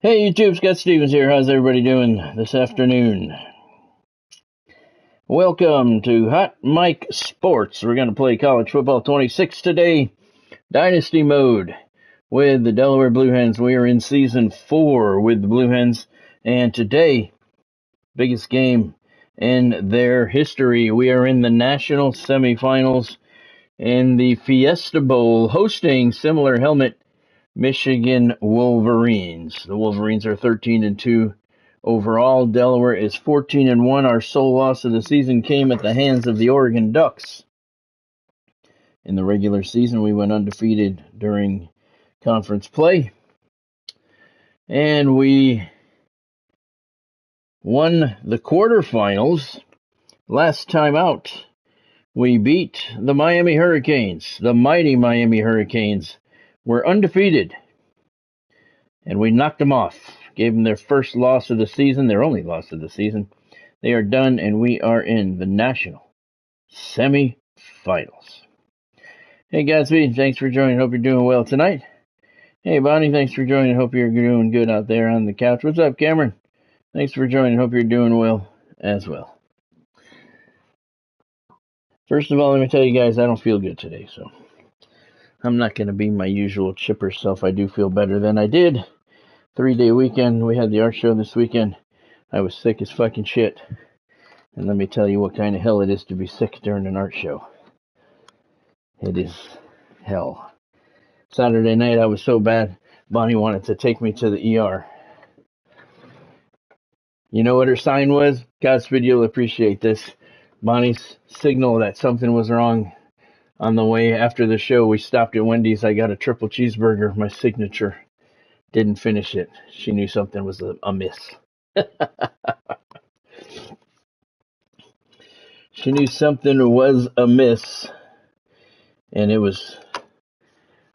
Hey YouTube, Scott Stevens here. How's everybody doing this afternoon? Welcome to Hot Mic Sports. We're going to play College Football 26 today, Dynasty Mode, with the Delaware Blue Hens. We are in Season 4 with the Blue Hens, and today, biggest game in their history. We are in the national semifinals in the Fiesta Bowl, hosting similar helmet Michigan Wolverines. The Wolverines are 13-2 overall. Delaware is 14-1. Our sole loss of the season came at the hands of the Oregon Ducks. In the regular season, we went undefeated during conference play, and we won the quarterfinals. Last time out, we beat the Miami Hurricanes. The mighty Miami Hurricanes were undefeated, and we knocked them off. Gave them their first loss of the season, their only loss of the season. They are done, and we are in the national semifinals. Hey, Gatsby, thanks for joining. Hope you're doing well tonight. Hey, Bonnie, thanks for joining. Hope you're doing good out there on the couch. What's up, Cameron? Thanks for joining. Hope you're doing well as well. First of all, let me tell you guys, I don't feel good today, so I'm not going to be my usual chipper self. I do feel better than I did. 3-day weekend. We had the art show this weekend. I was sick as fucking shit. And let me tell you what kind of hell it is to be sick during an art show. It is hell. Saturday night I was so bad, Bonnie wanted to take me to the ER. You know what her sign was? Godspeed, you'll appreciate this. Bonnie's signal that something was wrong. On the way after the show, we stopped at Wendy's. I got a triple cheeseburger, my signature. Didn't finish it. She knew something was amiss. She knew something was amiss. And it was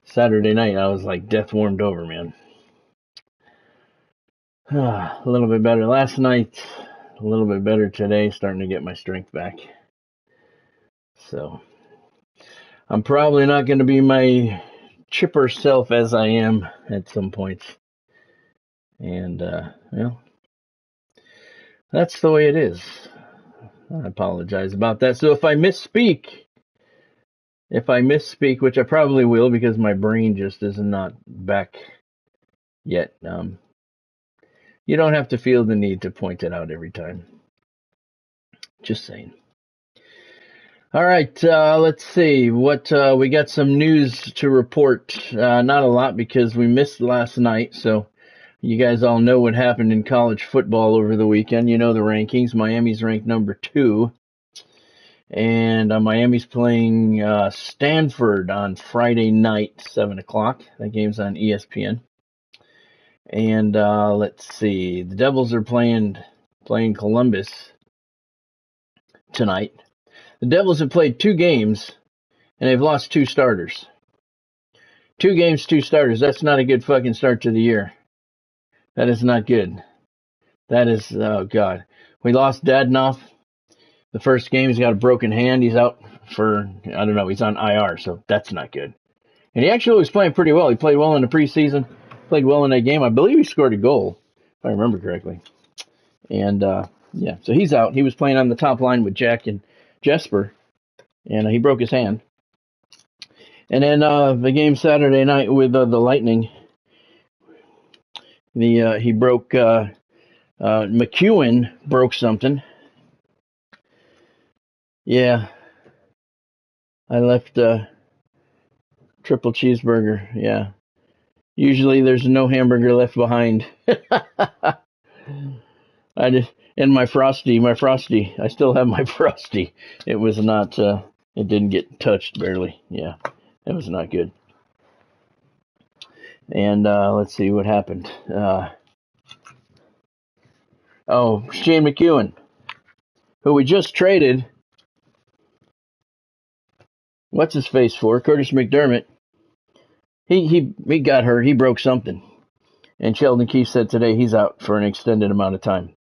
Saturday night. I was like death warmed over, man. A little bit better last night. A little bit better today. Starting to get my strength back. So I'm probably not going to be my chipper self as I am at some points. And, well, that's the way it is. I apologize about that. So if I misspeak, which I probably will because my brain just is not back yet, you don't have to feel the need to point it out every time. Just saying. All right, let's see what we got. Some news to report. Not a lot because we missed last night. So you guys all know what happened in college football over the weekend. You know the rankings. Miami's ranked number 2, and Miami's playing Stanford on Friday night, 7:00. That game's on ESPN. And let's see, the Devils are playing Columbus tonight. The Devils have played 2 games, and they've lost 2 starters. 2 games, 2 starters. That's not a good fucking start to the year. That is not good. That is, oh, God. We lost Dadnoff. The first game, he's got a broken hand. He's out for, I don't know, he's on IR, so that's not good. And he actually was playing pretty well. He played well in the preseason, played well in that game. I believe he scored a goal, if I remember correctly. And, yeah, so he's out. He was playing on the top line with Jack and Jesper, and he broke his hand. And then the game Saturday night with the Lightning, he broke McEwen broke something. Yeah, I left triple cheeseburger. Yeah, usually there's no hamburger left behind. I just. And my Frosty, I still have my Frosty. It was not, it didn't get touched barely. Yeah, it was not good. And let's see what happened. Shane McEwen, who we just traded, what's his face for? Curtis McDermott. He got hurt. He broke something. And Sheldon Keefe said today he's out for an extended amount of time.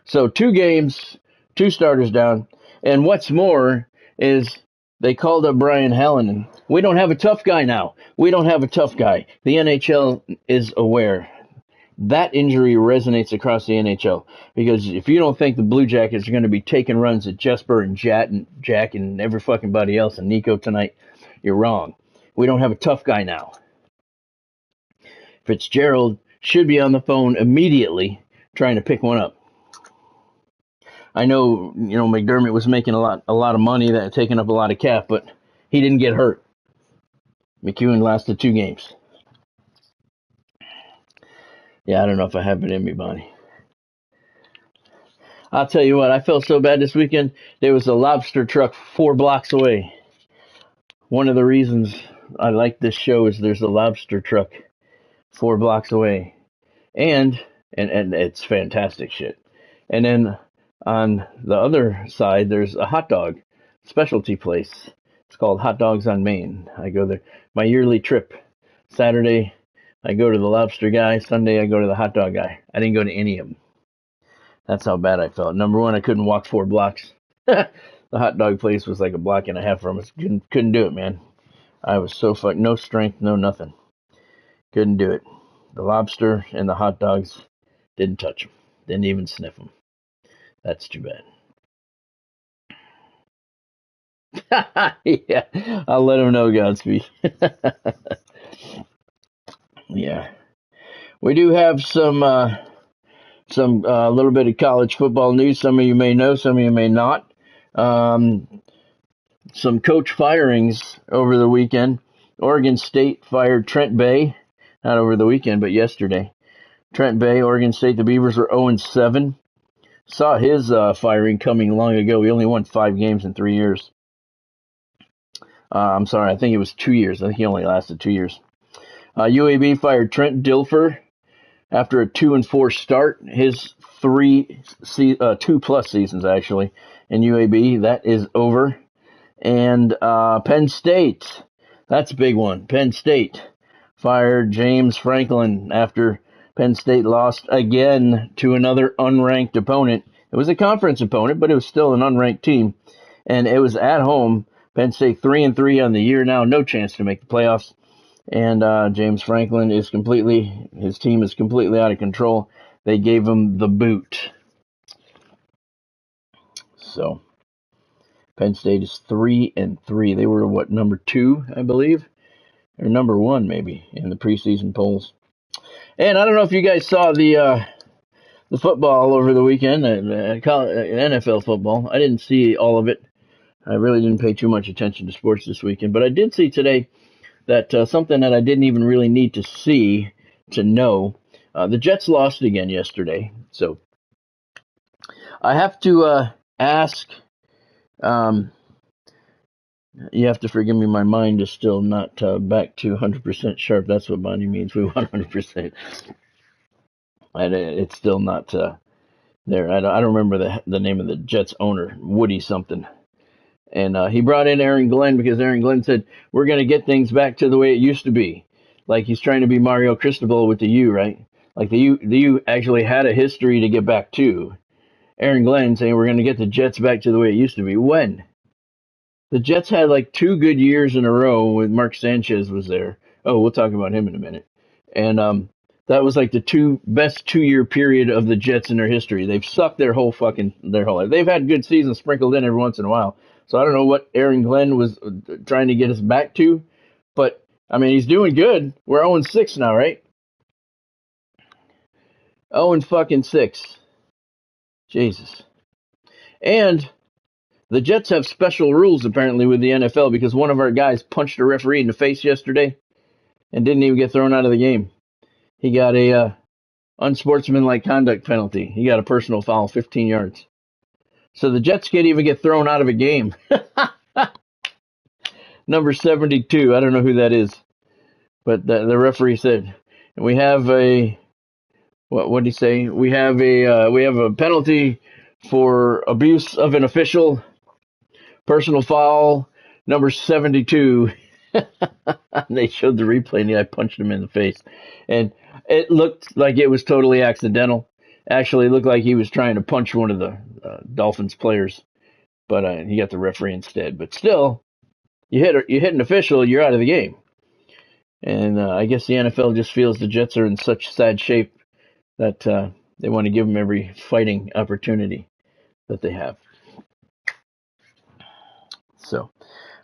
So 2 games, 2 starters down. And what's more is they called up Brian Hallinan. We don't have a tough guy now. We don't have a tough guy. The NHL is aware. That injury resonates across the NHL, because if you don't think the Blue Jackets are going to be taking runs at Jesper and Jack and every fucking body else and Nico tonight, you're wrong. We don't have a tough guy now. Fitzgerald should be on the phone immediately trying to pick one up. I know, McDermott was making a lot of money, that taking up a lot of cap, but he didn't get hurt. McEwen lasted 2 games. Yeah, I don't know if I have it in me, Bonnie. I'll tell you what, I felt so bad this weekend. There was a lobster truck 4 blocks away. One of the reasons I like this show is there's a lobster truck 4 blocks away. And it's fantastic shit. And then on the other side, there's a hot dog specialty place. It's called Hot Dogs on Main. I go there. My yearly trip. Saturday, I go to the lobster guy. Sunday, I go to the hot dog guy. I didn't go to any of them. That's how bad I felt. Number one, I couldn't walk 4 blocks. The hot dog place was like a block and a half from us. Couldn't do it, man. I was so fucked. No strength, no nothing. Couldn't do it. The lobster and the hot dogs, didn't touch them. Didn't even sniff them. That's too bad. Yeah, I'll let him know, Godspeed. Yeah. We do have some little bit of college football news. Some of you may know, some of you may not. Some coach firings over the weekend. Oregon State fired Trent Bay, not over the weekend, but yesterday. Trent Bay, Oregon State, the Beavers were 0-7. Saw his firing coming long ago. He only won 5 games in 3 years. I'm sorry, I think it was 2 years. I think he only lasted 2 years. UAB fired Trent Dilfer after a 2-4 start. His 2+ seasons actually in UAB, that is over. And Penn State, that's a big one. Penn State fired James Franklin after Penn State lost again to another unranked opponent. It was a conference opponent, but it was still an unranked team, and it was at home. Penn State 3-3 on the year now, no chance to make the playoffs. And James Franklin his team is completely out of control. They gave him the boot. So Penn State is 3-3. They were number 2, I believe, or number 1 maybe in the preseason polls. And I don't know if you guys saw the football over the weekend, NFL football. I didn't see all of it. I really didn't pay too much attention to sports this weekend, but I did see today that something that I didn't even really need to see to know. The Jets lost again yesterday, so I have to ask. You have to forgive me. My mind is still not back to 100% sharp. That's what Bonnie means. We want 100%. And it's still not there. I don't remember the name of the Jets owner, Woody something. And he brought in Aaron Glenn because Aaron Glenn said, we're going to get things back to the way it used to be. Like he's trying to be Mario Cristobal with the U, right? Like the U actually had a history to get back to. Aaron Glenn saying we're going to get the Jets back to the way it used to be. When? The Jets had like 2 good years in a row when Mark Sanchez was there. Oh, we'll talk about him in a minute. And that was like the best 2-year period of the Jets in their history. They've sucked their whole life. They've had good seasons sprinkled in every once in a while. So I don't know what Aaron Glenn was trying to get us back to, but I mean, he's doing good. We're 0-6 now, right? 0-6. Jesus. And the Jets have special rules apparently with the NFL because one of our guys punched a referee in the face yesterday and didn't even get thrown out of the game. He got a unsportsmanlike conduct penalty. He got a personal foul, 15 yards. So the Jets can't even get thrown out of a game. Number 72, I don't know who that is, but the referee said, we have a, what did he say? We have a penalty for abuse of an official, personal foul, number 72. And they showed the replay, and I punched him in the face. And it looked like it was totally accidental. Actually, it looked like he was trying to punch one of the Dolphins players, but he got the referee instead. But still, you hit an official, you're out of the game. And I guess the NFL just feels the Jets are in such sad shape that they want to give them every fighting opportunity that they have. So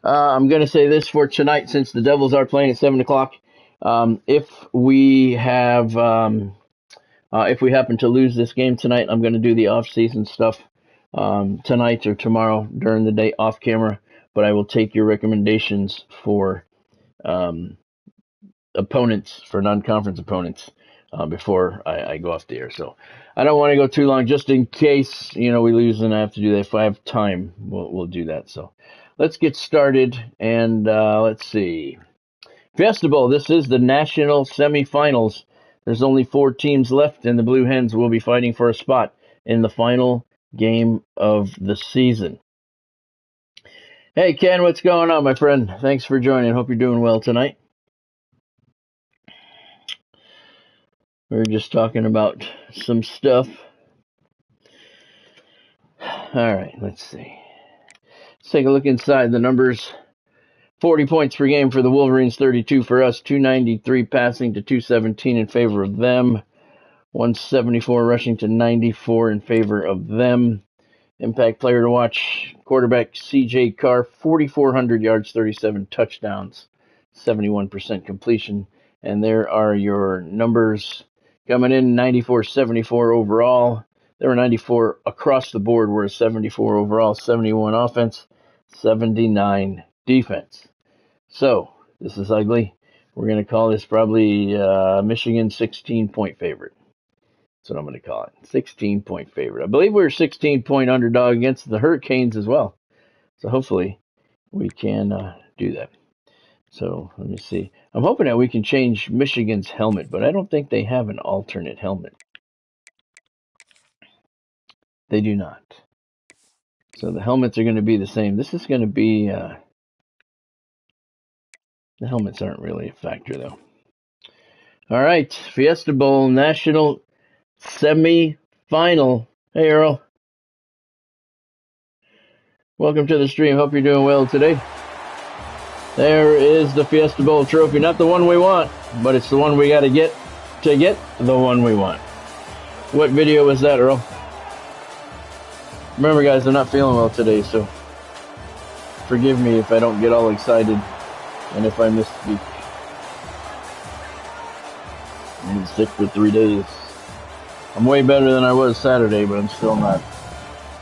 I'm going to say this for tonight, since the Devils are playing at 7 o'clock. If we happen to lose this game tonight, I'm going to do the off-season stuff tonight or tomorrow during the day off camera. But I will take your recommendations for opponents, for non-conference opponents, before I go off the air. So I don't want to go too long, just in case we lose and I have to do that. If I have time, we'll do that. So let's get started, and let's see. Fiesta Bowl. This is the national semifinals. There's only 4 teams left, and the Blue Hens will be fighting for a spot in the final game of the season. Hey, Ken, what's going on, my friend? Thanks for joining. Hope you're doing well tonight. We were just talking about some stuff. All right, let's see. Let's take a look inside the numbers. 40 points per game for the Wolverines, 32 for us, 293 passing to 217 in favor of them, 174 rushing to 94 in favor of them. Impact player to watch, quarterback C.J. Carr, 4,400 yards, 37 touchdowns, 71% completion. And there are your numbers coming in: 94, 74 overall. There were 94 across the board, whereas 74 overall, 71 offense, 79 defense. So this is ugly. We're going to call this probably Michigan 16-point favorite. That's what I'm going to call it. 16-point favorite. I believe we're a 16-point underdog against the Hurricanes as well. So hopefully we can do that. So let me see. I'm hoping that we can change Michigan's helmet, but I don't think they have an alternate helmet. They do not. So the helmets are going to be the same. This is going to be... the helmets aren't really a factor, though. All right. Fiesta Bowl National Semi-Final. Hey, Earl. Welcome to the stream. Hope you're doing well today. There is the Fiesta Bowl trophy. Not the one we want, but it's the one we got to get the one we want. What video was that, Earl? Remember, guys, I'm not feeling well today, so forgive me if I don't get all excited and if I misspeak. I've been sick for 3 days. I'm way better than I was Saturday, but I'm still not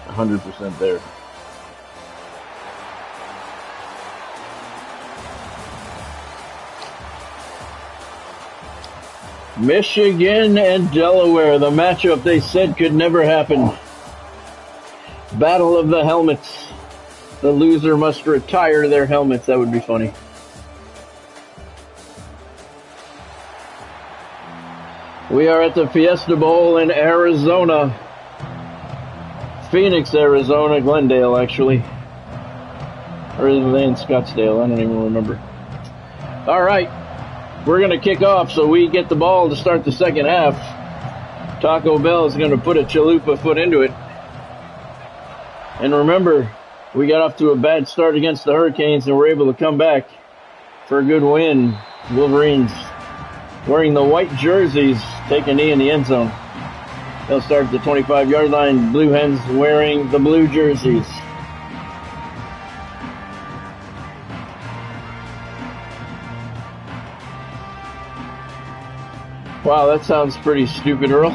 100% there. Michigan and Delaware, the matchup they said could never happen. Battle of the helmets. The loser must retire their helmets. That would be funny. We are at the Fiesta Bowl in Arizona. Phoenix, Arizona. Glendale, actually. Or is it in Scottsdale? I don't even remember. All right. We're going to kick off, so we get the ball to start the second half. Taco Bell is going to put a chalupa foot into it. And remember, we got off to a bad start against the Hurricanes, and we're able to come back for a good win. Wolverines wearing the white jerseys take a knee in the end zone. They'll start at the 25-yard line. Blue Hens wearing the blue jerseys. Wow, that sounds pretty stupid, Earl.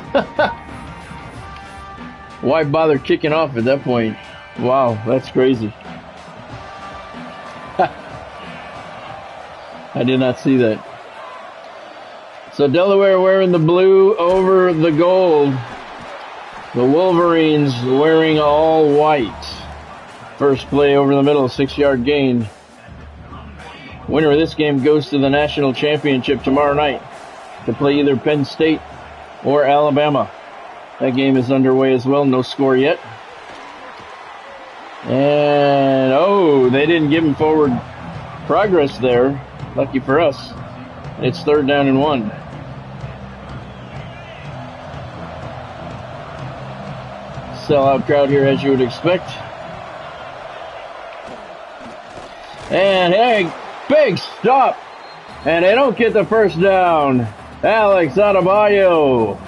Why bother kicking off at that point? Wow, that's crazy. I did not see that. So Delaware wearing the blue over the gold. The Wolverines wearing all white. First play over the middle, 6-yard gain. Winner of this game goes to the national championship tomorrow night to play either Penn State or Alabama. That game is underway as well. No score yet. And, oh, they didn't give him forward progress there. Lucky for us. It's 3rd down and 1. Sellout crowd here, as you would expect. And, hey, big stop. And they don't get the first down. Alex Adebayo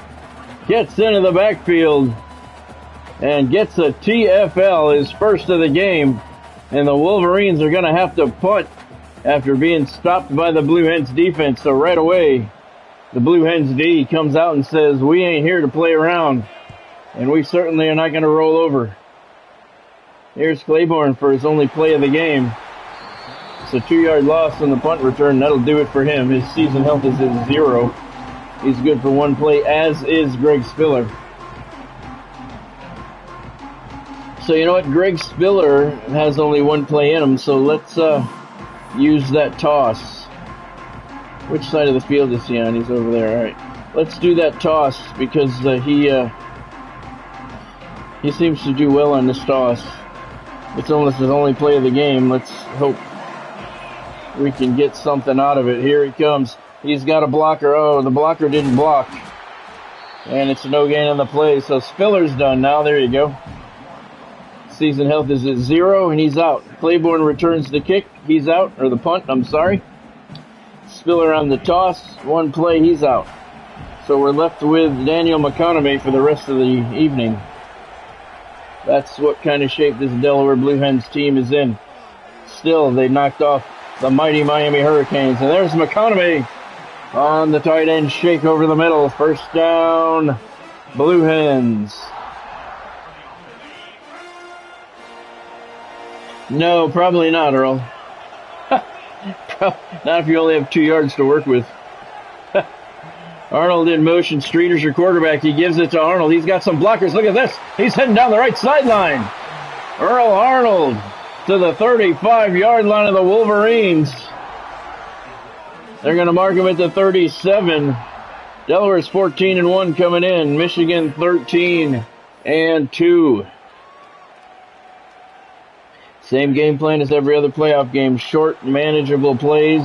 gets into the backfield and gets a TFL, his first of the game. And the Wolverines are going to have to punt after being stopped by the Blue Hens defense. So right away, the Blue Hens D comes out and says, we ain't here to play around, and we certainly are not going to roll over. Here's Claiborne for his only play of the game. It's a 2-yard loss on the punt return. That'll do it for him. His season health is at 0. He's good for 1 play, as is Greg Spiller. So you know what? Greg Spiller has only 1 play in him, so let's use that toss. Which side of the field is he on? He's over there. All right. Let's do that toss because he seems to do well on this toss. It's almost his only play of the game. Let's hope we can get something out of it. Here he comes. He's got a blocker. Oh, the blocker didn't block. And it's no gain on the play. So Spiller's done now. There you go. Season health is at 0, and he's out. Claiborne returns the kick. He's out. Or the punt, I'm sorry. Spiller on the toss. 1 play, he's out. So we're left with Daniel McConaughey for the rest of the evening. That's what kind of shape this Delaware Blue Hens team is in. Still, they knocked off the mighty Miami Hurricanes. And there's McConaughey on the tight end shake over the middle. First down, Blue Hens. No, probably not, Earl. Not if you only have 2 yards to work with. Arnold in motion. Streeter's your quarterback. He gives it to Arnold. He's got some blockers. Look at this. He's heading down the right sideline. Earl Arnold to the 35-yard line of the Wolverines. They're going to mark him at the 37. Delaware's 14-1 coming in. Michigan 13-2. Same game plan as every other playoff game. Short, manageable plays.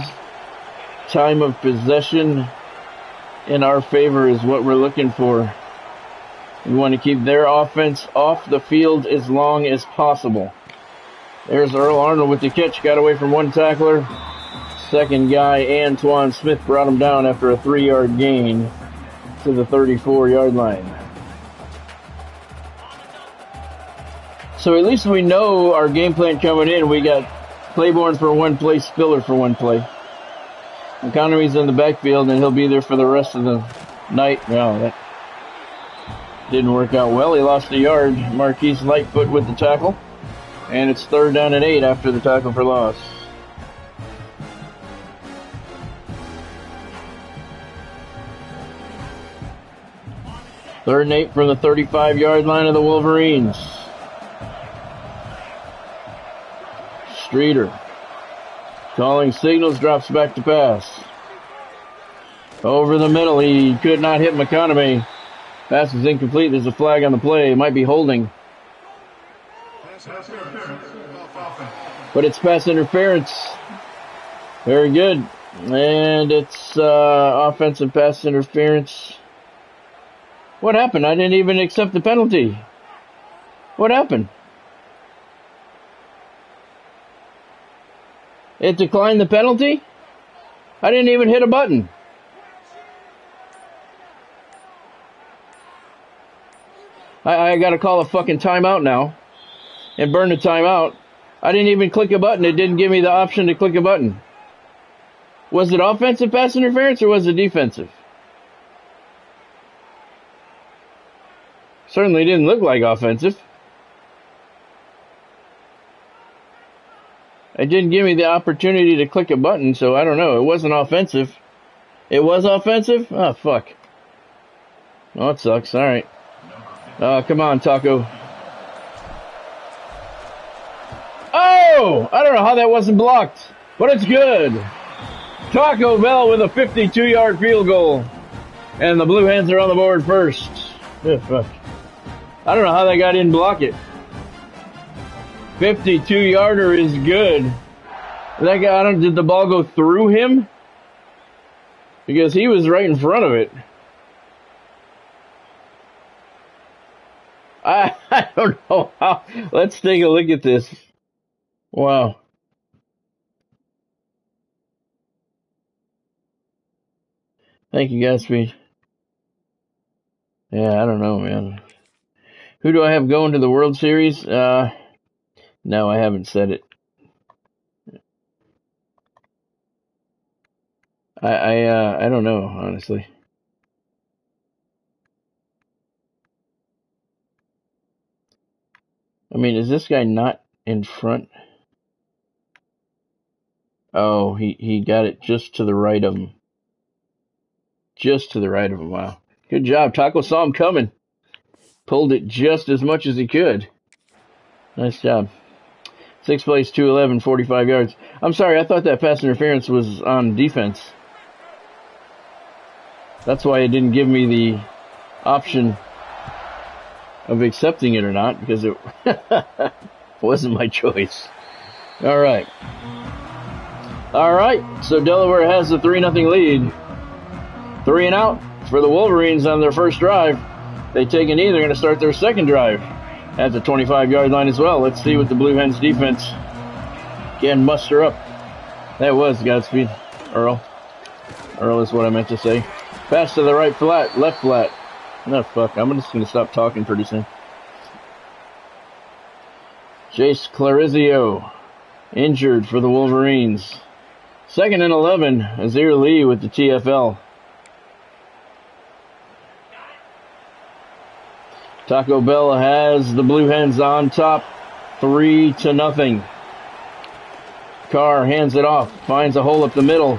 Time of possession in our favor is what we're looking for. We want to keep their offense off the field as long as possible. There's Earl Arnold with the catch. Got away from 1 tackler. Second guy, Antoine Smith, brought him down after a 3-yard gain to the 34-yard line. So at least we know our game plan coming in. We got Claiborne for 1 play, Spiller for 1 play. McConaughey's in the backfield, and he'll be there for the rest of the night. Well, that didn't work out well. He lost a yard. Marquise Lightfoot with the tackle. And it's 3rd down and 8 after the tackle for loss. Third and 8 from the 35-yard line of the Wolverines. Streeter calling signals, drops back to pass. Over the middle, he could not hit McConaughey. Pass is incomplete. There's a flag on the play. It might be holding. But it's pass interference. Very good. And it's offensive pass interference. What happened? I didn't even accept the penalty. What happened? It declined the penalty? I didn't even hit a button. I got to call a fucking timeout now and burn the timeout. I didn't even click a button. It didn't give me the option to click a button. Was it offensive pass interference or was it defensive? Certainly didn't look like offensive. It didn't give me the opportunity to click a button, so I don't know. It wasn't offensive. It was offensive? Oh, fuck. Oh, it sucks. All right. Come on, Taco. Oh! I don't know how that wasn't blocked, but it's good. Taco Bell with a 52-yard field goal. And the Blue Hens are on the board first. Oh, fuck. I don't know how that guy didn't block it. 52-yarder is good. That guy, did the ball go through him? Because he was right in front of it. I don't know how. Let's take a look at this. Wow. Thank you, Godspeed. Yeah, I don't know, man. Who do I have going to the World Series? No, I haven't said it. I don't know, honestly. I mean, is this guy not in front? Oh, he got it just to the right of him. Just to the right of him. Wow. Good job. Taco saw him coming. Pulled it just as much as he could. Nice job. 6 plays, 211, 45 yards. I'm sorry, I thought that pass interference was on defense. That's why it didn't give me the option of accepting it or not, because it wasn't my choice. All right. So Delaware has the 3-0 lead. 3 and out for the Wolverines on their first drive. They take a knee. They're going to start their second drive at the 25-yard line as well. Let's see what the Blue Hens defense can muster up. That was Godspeed. Earl is what I meant to say. Pass to the right flat, left flat. No, fuck. I'm just going to stop talking pretty soon. Jace Clarizio injured for the Wolverines. 2nd and 11. Azir Lee with the TFL. Taco Bell has the Blue Hens on top, 3-0. Carr hands it off, finds a hole up the middle,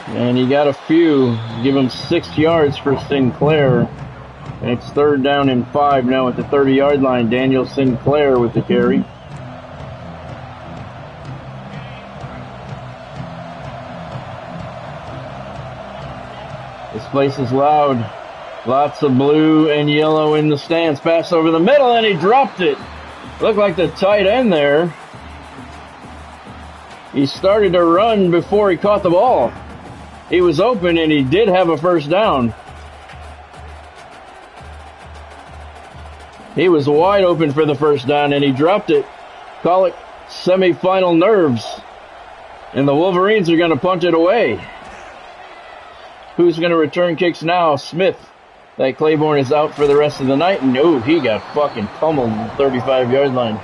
and he got a few. Give him 6 yards for Sinclair. And it's 3rd down and 5 now at the 30-yard line. Daniel Sinclair with the carry. This place is loud. Lots of blue and yellow in the stands. Pass over the middle, and he dropped it. Looked like the tight end there. He started to run before he caught the ball. He was open, and he did have a first down. He was wide open for the first down, and he dropped it. Call it semifinal nerves. And the Wolverines are going to punt it away. Who's going to return kicks now? Smith. That Claiborne is out for the rest of the night. And no, he got fucking pummeled on the 35-yard line.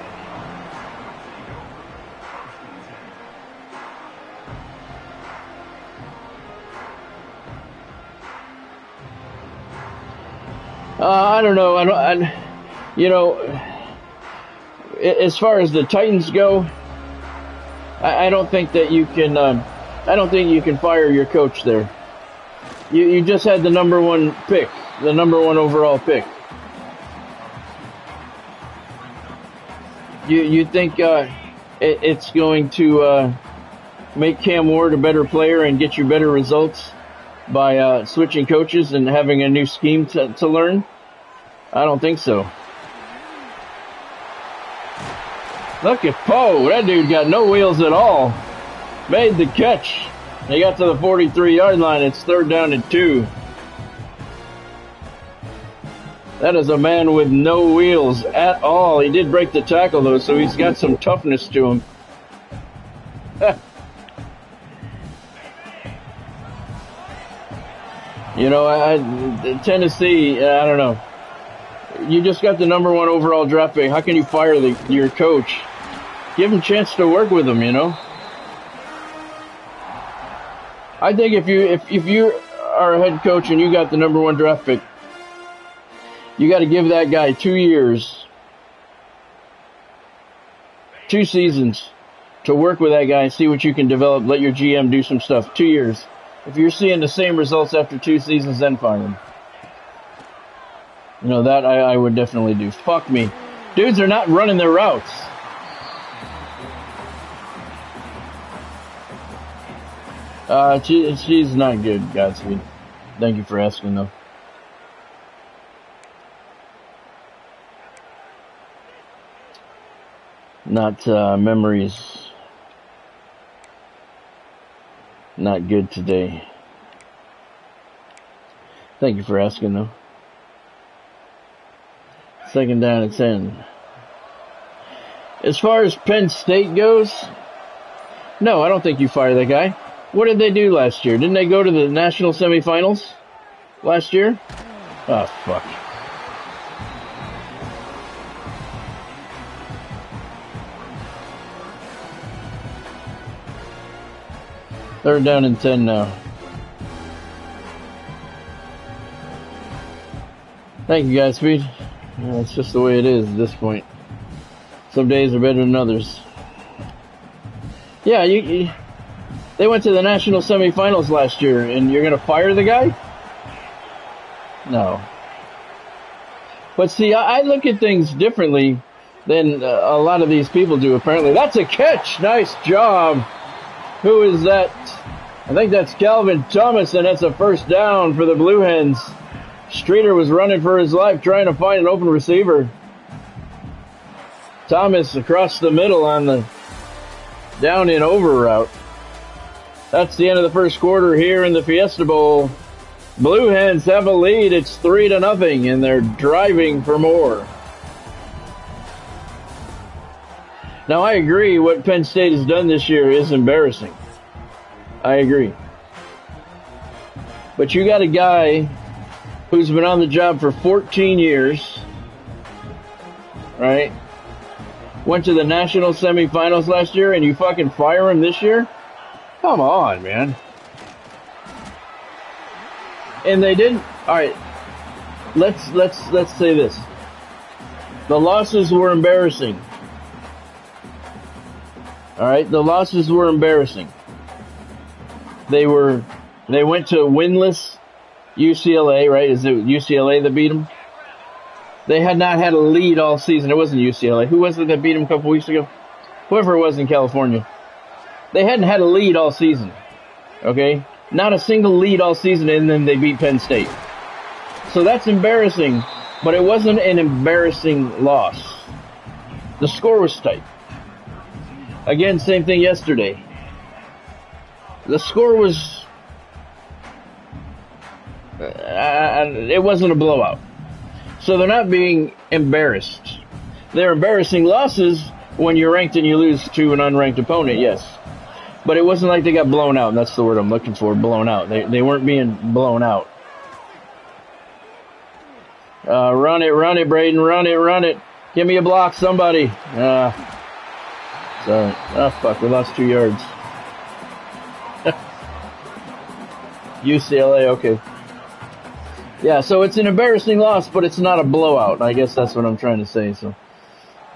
I don't know. As far as the Titans go, I don't think that you can. I don't think you can fire your coach there. You just had the number 1 pick, the number 1 overall pick. You think it's going to make Cam Ward a better player and get you better results by switching coaches and having a new scheme to learn? I don't think so. Look at Poe. That dude got no wheels at all. Made the catch. They got to the 43-yard line. It's 3rd down and 2. That is a man with no wheels at all. He did break the tackle, though, so he's got some toughness to him. Tennessee, I don't know. You just got the number 1 overall draft pick. How can you fire your coach? Give him a chance to work with him, I think if you are a head coach and you got the number 1 draft pick, you got to give that guy 2 years, 2 seasons to work with that guy and see what you can develop. Let your GM do some stuff. 2 years. If you're seeing the same results after 2 seasons, then fire him. That I would definitely do. Fuck me. Dudes are not running their routes. She's not good, Godspeed. Thank you for asking, though. Not memories. Not good today. Thank you for asking, though. 2nd down and 10. As far as Penn State goes, no, I don't think you fire that guy. What did they do last year? Didn't they go to the national semifinals last year? Oh, fuck. Third down and 10 now. Thank you, guys, Speed. It's just the way it is at this point. Some days are better than others. Yeah, they went to the national semifinals last year, and you're going to fire the guy? No. But see, I look at things differently than a lot of these people do, apparently. That's a catch! Nice job! Who is that? I think that's Calvin Thomas, and that's a first down for the Blue Hens. Streeter was running for his life trying to find an open receiver. Thomas across the middle on the down and over route. That's the end of the first quarter here in the Fiesta Bowl. Blue Hens have a lead. It's 3-0, and they're driving for more. Now, I agree what Penn State has done this year is embarrassing. I agree. But you got a guy who's been on the job for 14 years, right? Went to the national semifinals last year, and you fucking fire him this year? Come on, man. And they didn't. All right. Let's say this. The losses were embarrassing. All right, the losses were embarrassing. They went to winless UCLA, right? Is it UCLA that beat them? They had not had a lead all season. It wasn't UCLA. Who was it that beat them a couple weeks ago? Whoever it was in California. They hadn't had a lead all season. Okay? Not a single lead all season, and then they beat Penn State. So that's embarrassing, but it wasn't an embarrassing loss. The score was tight. Again, same thing yesterday. The score was... it wasn't a blowout. So they're not being embarrassed. They're embarrassing losses when you're ranked and you lose to an unranked opponent, yes. But it wasn't like they got blown out, and that's the word I'm looking for, blown out. They weren't being blown out. Run it, Braden, run it. Give me a block, somebody. Sorry. Oh, fuck, we lost 2 yards. UCLA, okay. Yeah, so it's an embarrassing loss, but it's not a blowout. I guess that's what I'm trying to say. So,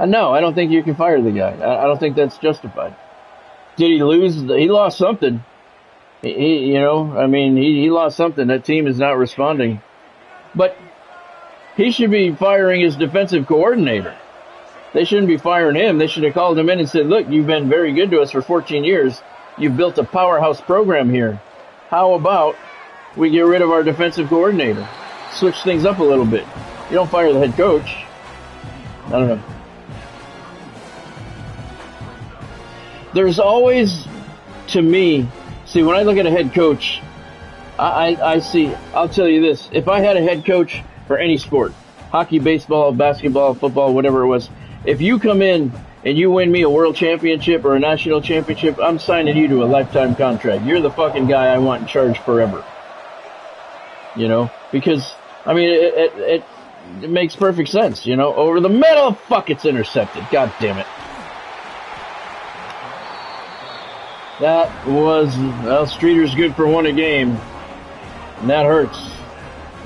no, I don't think you can fire the guy. I don't think that's justified. Did he lose? He lost something. He lost something. That team is not responding. But he should be firing his defensive coordinator. They shouldn't be firing him. They should have called him in and said, look, you've been very good to us for 14 years. You've built a powerhouse program here. How about we get rid of our defensive coordinator? Switch things up a little bit. You don't fire the head coach. I don't know. There's always, to me, see, when I look at a head coach, I see, I'll tell you this. If I had a head coach for any sport, hockey, baseball, basketball, football, whatever it was, if you come in and you win me a world championship or a national championship, I'm signing you to a lifetime contract. You're the fucking guy I want in charge forever. You know? Because, I mean, it makes perfect sense, you know? Over the middle, fuck, it's intercepted. God damn it. That was, well, Streeter's good for one a game. And that hurts.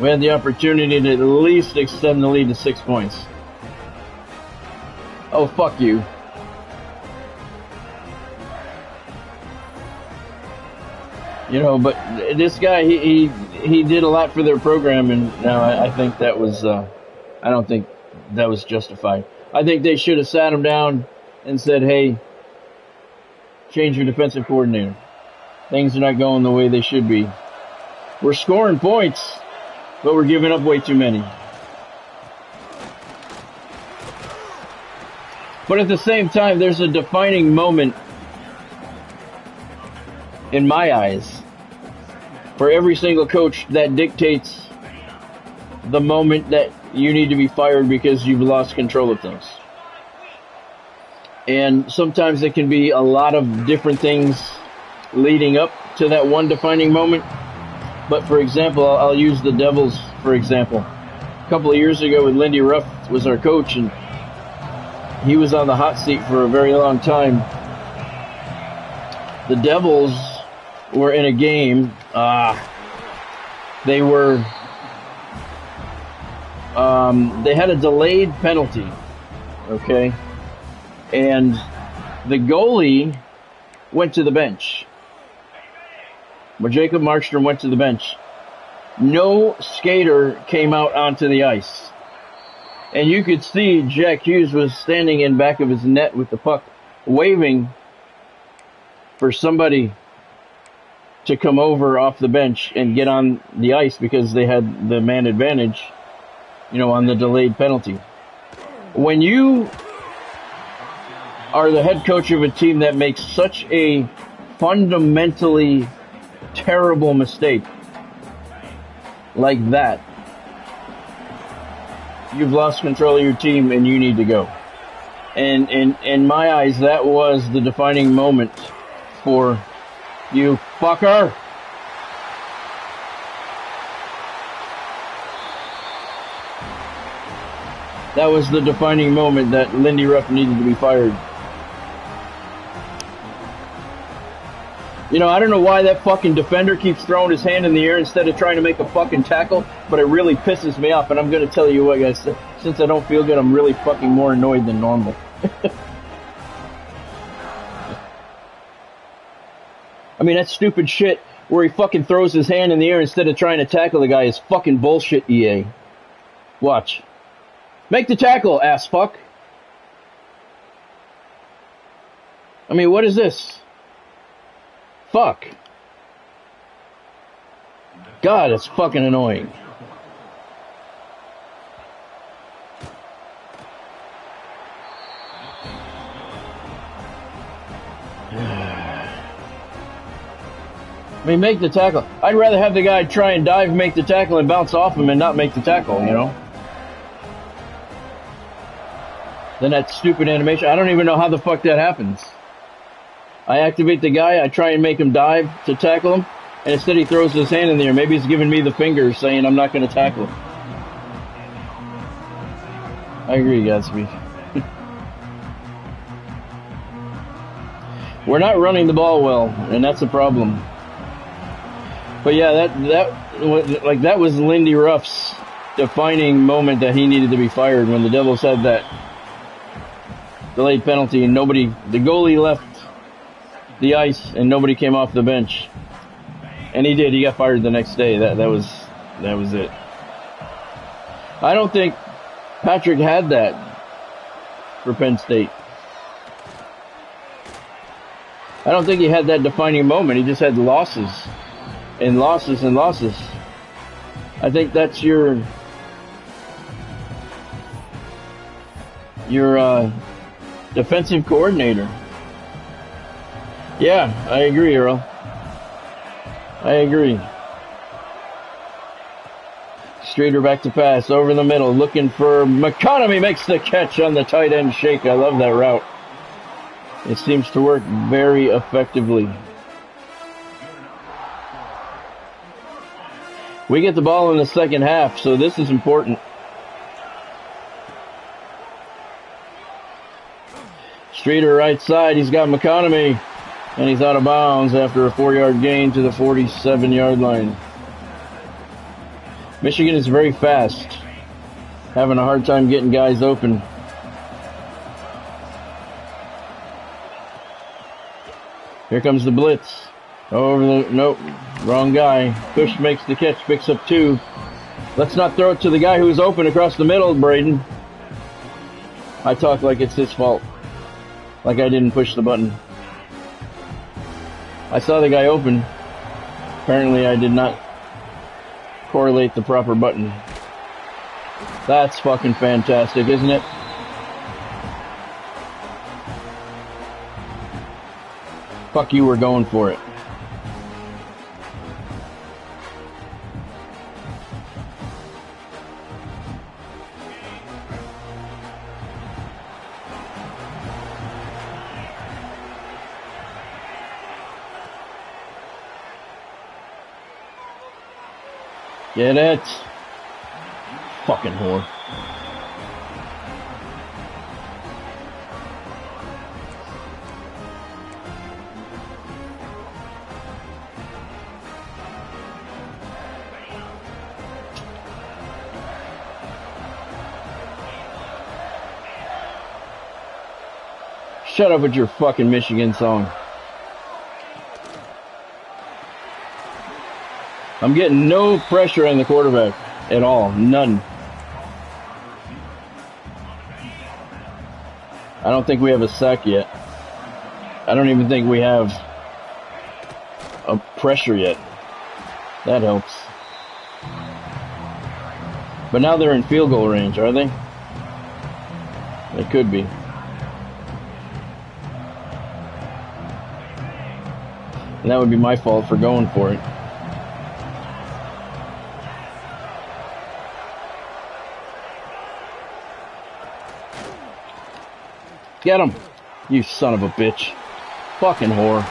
We had the opportunity to at least extend the lead to 6 points. Oh, fuck you. You know, but this guy, he did a lot for their program, and now I think that was, I don't think that was justified. I think they should have sat him down and said, hey, change your defensive coordinator. Things are not going the way they should be. We're scoring points, but we're giving up way too many. But at the same time, there's a defining moment in my eyes for every single coach that dictates the moment that you need to be fired because you've lost control of things. And sometimes it can be a lot of different things leading up to that one defining moment. But for example, I'll use the Devils for example. A couple of years ago when Lindy Ruff was our coach, and he was on the hot seat for a very long time. The Devils were in a game. They were. They had a delayed penalty. Okay, and the goalie went to the bench. But Jacob Markstrom went to the bench. No skater came out onto the ice. And you could see Jack Hughes was standing in back of his net with the puck, waving for somebody to come over off the bench and get on the ice because they had the man advantage, on the delayed penalty. When you are the head coach of a team that makes such a fundamentally terrible mistake like that, you've lost control of your team and you need to go. And in my eyes, that was the defining moment for you fucker. That was the defining moment that Lindy Ruff needed to be fired. I don't know why that fucking defender keeps throwing his hand in the air instead of trying to make a fucking tackle, but it really pisses me off, and I'm going to tell you what, guys, since I don't feel good, I'm really fucking more annoyed than normal. I mean, that stupid shit where he fucking throws his hand in the air instead of trying to tackle the guy is fucking bullshit, EA. Watch. Make the tackle, ass fuck. I mean, what is this? Fuck. God, it's fucking annoying. I mean, make the tackle. I'd rather have the guy try and dive, make the tackle, and bounce off him and not make the tackle, Then that stupid animation. I don't even know how the fuck that happens. I activate the guy, I try and make him dive to tackle him, and instead he throws his hand in the air. Maybe he's giving me the finger saying I'm not going to tackle him. I agree, Godspeed. We're not running the ball well, and that's a problem. But yeah, that was Lindy Ruff's defining moment that he needed to be fired when the Devils had that delayed penalty and the goalie left the ice and nobody came off the bench. And he did. He got fired the next day. That was it. I don't think Patrick had that for Penn State. I don't think he had that defining moment. He just had losses and losses and losses. I think that's your defensive coordinator. Yeah, I agree, Earl. I agree. Streeter back to pass, over the middle, looking for McConomy, makes the catch on the tight end shake. I love that route. It seems to work very effectively. We get the ball in the second half, so this is important. Streeter right side, he's got McConomy. And he's out of bounds after a 4-yard gain to the 47-yard line. Michigan is very fast. Having a hard time getting guys open. Here comes the blitz. Nope, wrong guy. Push makes the catch, picks up 2. Let's not throw it to the guy who's open across the middle, Braden. I talk like it's his fault. Like I didn't push the button. I saw the guy open. Apparently I did not correlate the proper button. That's fucking fantastic, isn't it? Fuck you, we're going for it. Get it? Fucking whore. Shut up with your fucking Michigan song. I'm getting no pressure on the quarterback at all. None. I don't think we have a sack yet. I don't even think we have a pressure yet. That helps. But now they're in field goal range, are they? They could be. And that would be my fault for going for it. Get him, you son of a bitch. Fucking whore.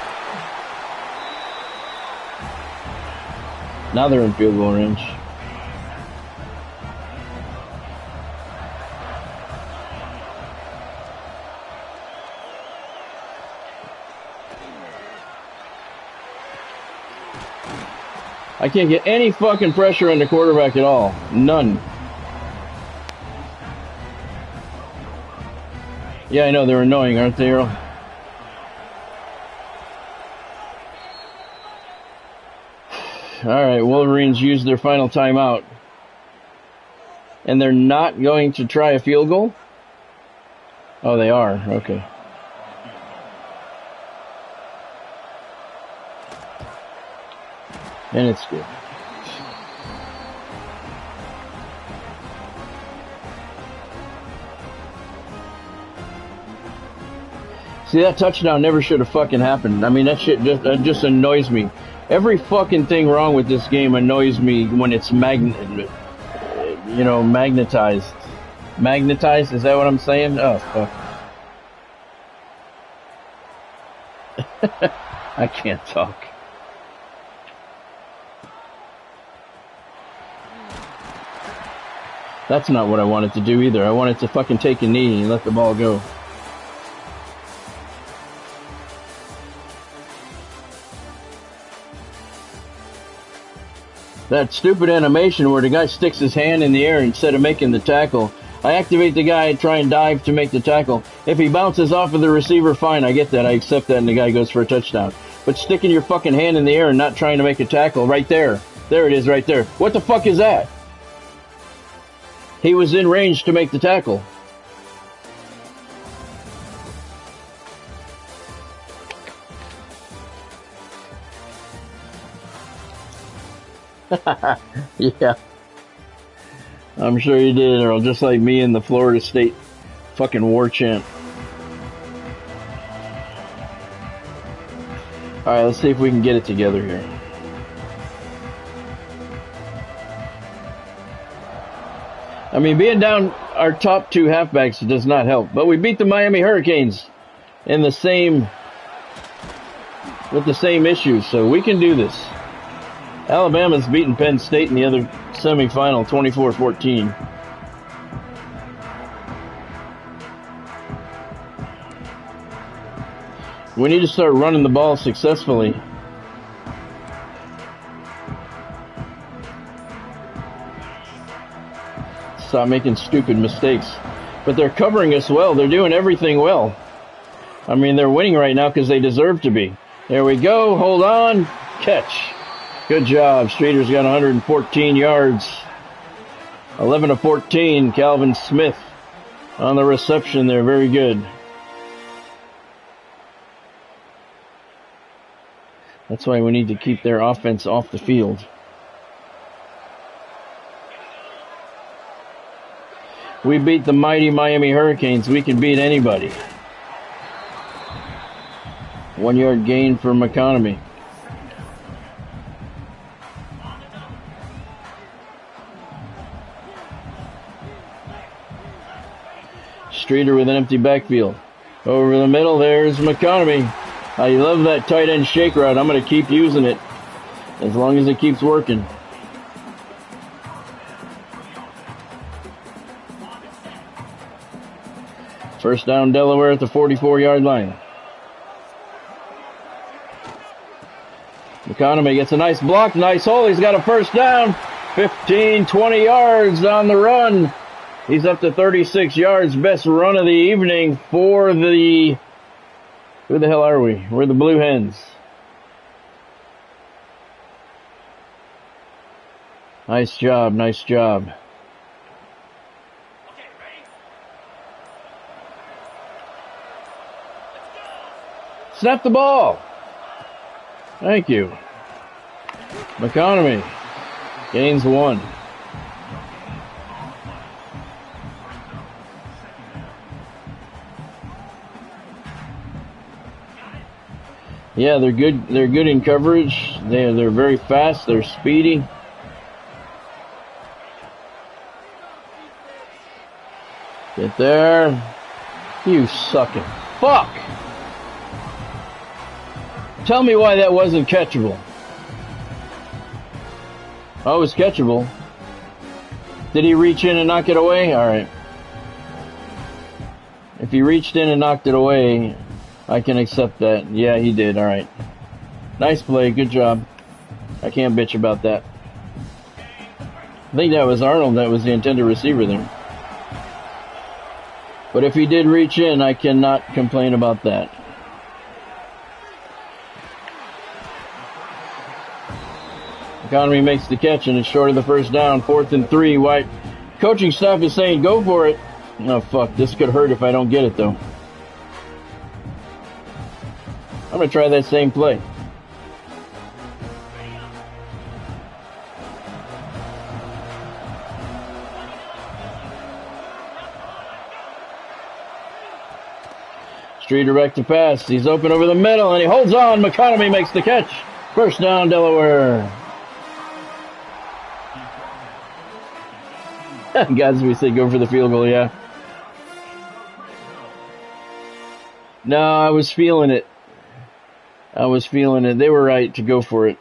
Now they're in field goal range. I can't get any fucking pressure on the quarterback at all. None. Yeah, I know, they're annoying, aren't they, Earl? Alright, Wolverines use their final timeout. And they're not going to try a field goal? Oh, they are. Okay. And it's good. See, that touchdown never should have fucking happened. I mean, that shit just annoys me. Every fucking thing wrong with this game annoys me when it's magnetized. Magnetized? Is that what I'm saying? Oh, fuck. I can't talk. That's not what I wanted to do either. I wanted to fucking take a knee and let the ball go. That stupid animation where the guy sticks his hand in the air instead of making the tackle. I activate the guy, try and dive to make the tackle. If he bounces off of the receiver, fine, I get that. I accept that and the guy goes for a touchdown. But sticking your fucking hand in the air and not trying to make a tackle, right there. There it is right there. What the fuck is that? He was in range to make the tackle. Yeah. I'm sure you did, Earl, just like me and the Florida State fucking war chant. Alright, let's see if we can get it together here. I mean, being down our top two halfbacks does not help, but we beat the Miami Hurricanes in the same, with the same issues, so we can do this. Alabama's beaten Penn State in the other semifinal 24-14. We need to start running the ball successfully. Stop making stupid mistakes. But they're covering us well. They're doing everything well. I mean, they're winning right now because they deserve to be. There we go. Hold on. Catch. Good job. Streeter's got 114 yards. 11 of 14. Calvin Smith on the reception there. Very good. That's why we need to keep their offense off the field. We beat the mighty Miami Hurricanes. We can beat anybody. 1 yard gain for McConomy. Streeter with an empty backfield. Over the middle, there's McConomy. I love that tight end shake route. I'm going to keep using it as long as it keeps working. First down, Delaware at the 44-yard line. McConomy gets a nice block, nice hole. He's got a first down. 15, 20 yards on the run. He's up to 36 yards. Best run of the evening for the Who the hell are we? We're the Blue Hens. Nice job, nice job. Snap the ball. Thank you. McConomy gains 1. Yeah, they're good. They're good in coverage. They're very fast. They're speedy. Get there. You sucking fuck. Tell me why that wasn't catchable. Oh, it was catchable. Did he reach in and knock it away? All right. If he reached in and knocked it away, I can accept that. Yeah, he did. All right. Nice play. Good job. I can't bitch about that. I think that was Arnold that was the intended receiver there. But if he did reach in, I cannot complain about that. Economy makes the catch, and it's short of the first down. 4th and 3. White coaching staff is saying, go for it. Oh, fuck. This could hurt if I don't get it, though. I'm going to try that same play. Streeter back to pass. He's open over the middle, and he holds on. McConomy makes the catch. First down, Delaware. Gadsby said go for the field goal, yeah. No, I was feeling it. They were right to go for it.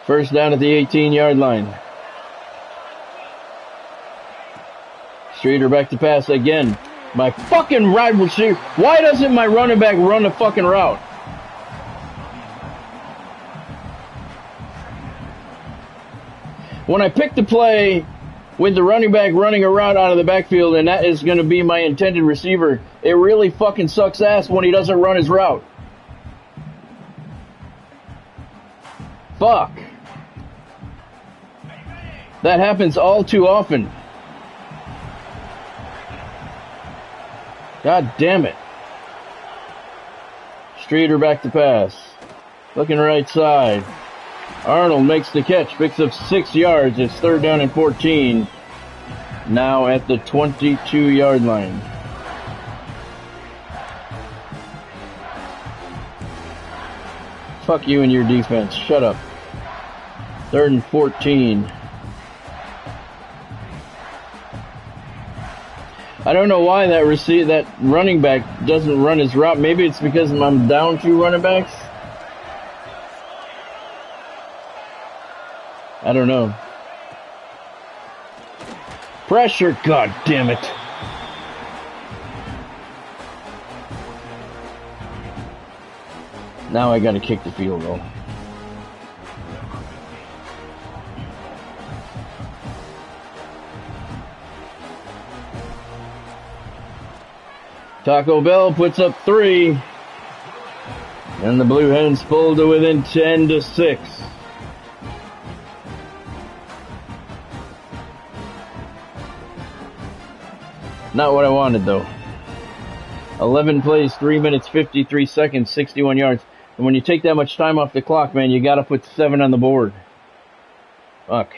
First down at the 18-yard line. Streeter back to pass again. My fucking wide receiver. Why doesn't my running back run the fucking route? When I pick the play with the running back running a route out of the backfield, and that is going to be my intended receiver, it really fucking sucks ass when he doesn't run his route. Fuck. That happens all too often. God damn it. Streeter back to pass. Looking right side. Arnold makes the catch, picks up 6 yards. It's 3rd down and 14. Now at the 22-yard line. Fuck you and your defense. Shut up. 3rd and 14. I don't know why that running back doesn't run his route. Maybe it's because I'm down 2 running backs. I don't know. Pressure, god damn it. Now I gotta kick the field goal. Taco Bell puts up 3. And the Blue Hens pull to within 10-6. Not what I wanted, though. 11 plays, 3 minutes, 53 seconds, 61 yards. And when you take that much time off the clock, man, you gotta put 7 on the board. Fuck.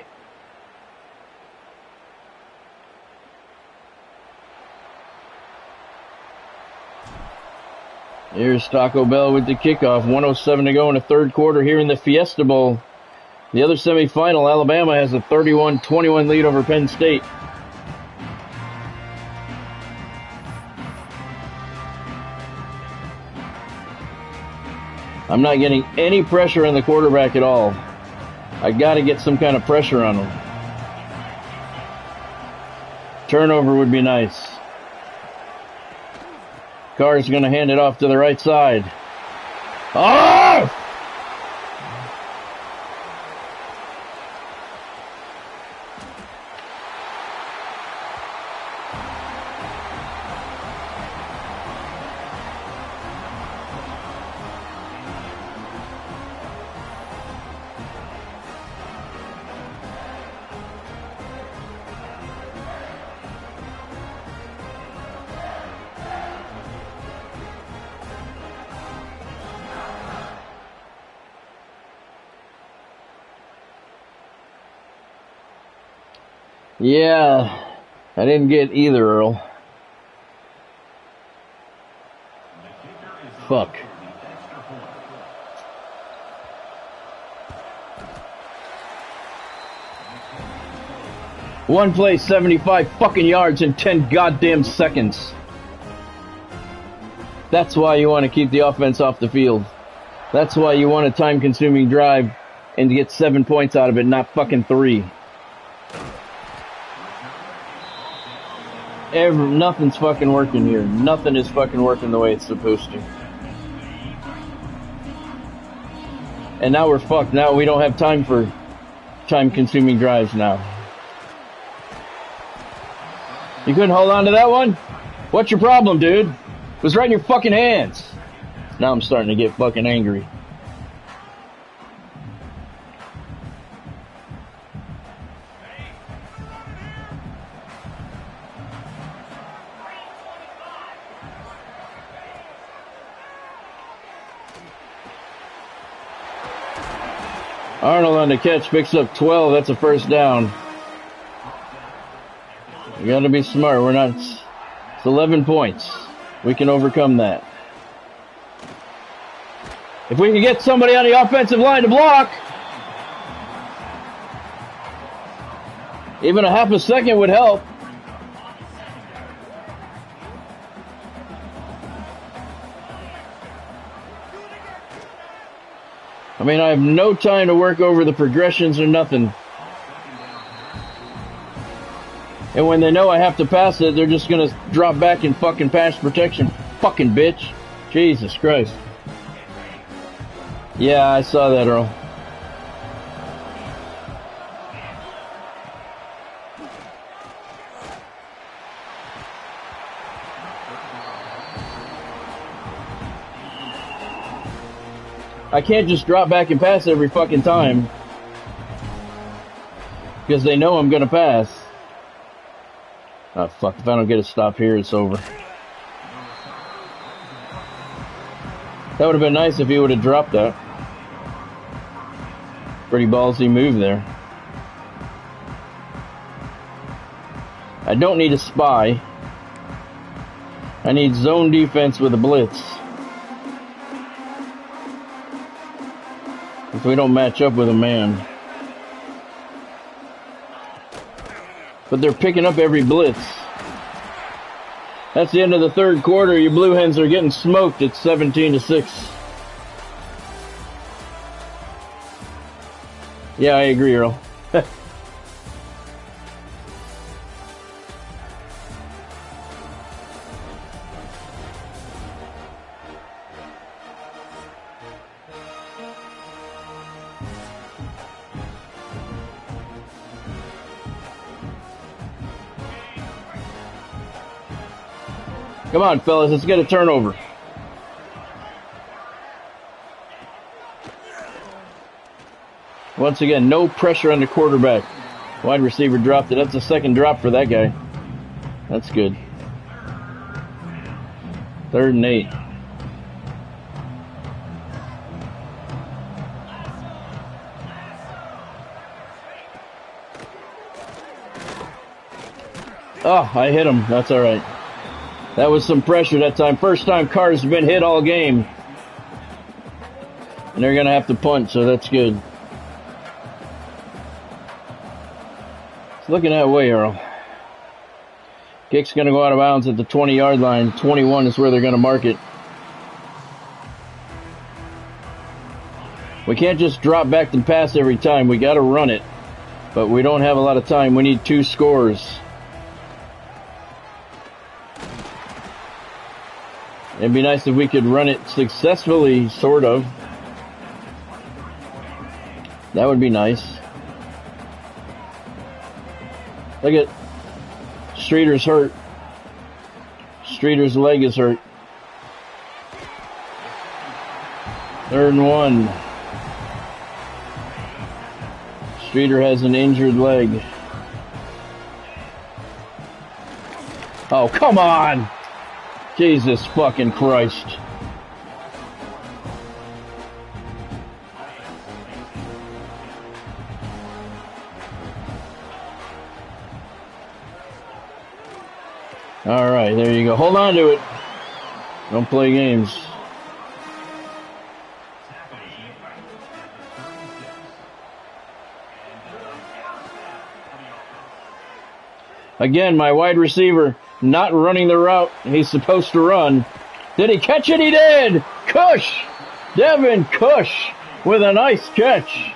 Here's Taco Bell with the kickoff. 1:07 to go in the 3rd quarter here in the Fiesta Bowl. The other semifinal, Alabama has a 31-21 lead over Penn State. I'm not getting any pressure on the quarterback at all. I got to get some kind of pressure on him. Turnover would be nice. Carr's going to hand it off to the right side. Oh! Yeah, I didn't get either, Earl. Fuck. One play, 75 fucking yards in 10 goddamn seconds. That's why you want to keep the offense off the field. That's why you want a time-consuming drive and to get 7 points out of it, not fucking 3. Nothing's fucking working here. Nothing is fucking working the way it's supposed to. And now we're fucked. Now we don't have time for time-consuming drives now. You couldn't hold on to that one? What's your problem, dude? It was right in your fucking hands. Now I'm starting to get fucking angry. Arnold on the catch, picks up 12. That's a first down. You gotta be smart. We're not... It's 11 points. We can overcome that. If we can get somebody on the offensive line to block, even a half a second would help. I mean, I have no time to work over the progressions or nothing. And when they know I have to pass it, they're just going to drop back in fucking pass protection. Fucking bitch. Jesus Christ. Yeah, I saw that, Earl. I can't just drop back and pass every fucking time. Because they know I'm going to pass. Oh, fuck. If I don't get a stop here, it's over. That would have been nice if he would have dropped that. Pretty ballsy move there. I don't need a spy. I need zone defense with a blitz. If we don't match up with a man. But they're picking up every blitz. That's the end of the third quarter. Your Blue Hens are getting smoked. It's 17-6. Yeah, I agree, Earl. Come on, fellas, let's get a turnover. Once again, no pressure on the quarterback. Wide receiver dropped it. That's the second drop for that guy. That's good. 3rd and 8. Oh, I hit him. That's all right. That was some pressure that time. First time Carr's been hit all game. And they're going to have to punt, so that's good. It's looking that way, Earl. Kick's going to go out of bounds at the 20-yard line. 21 is where they're going to mark it. We can't just drop back and pass every time. We got to run it. But we don't have a lot of time. We need 2 scores. It'd be nice if we could run it successfully, sort of. That would be nice. Look at Streeter's hurt. Streeter's leg is hurt. 3rd and 1. Streeter has an injured leg. Oh, come on! Jesus fucking Christ. All right, there you go. Hold on to it. Don't play games. Again, my wide receiver not running the route he's supposed to run. Did he catch it? He did! Cush! Devin Cush with a nice catch.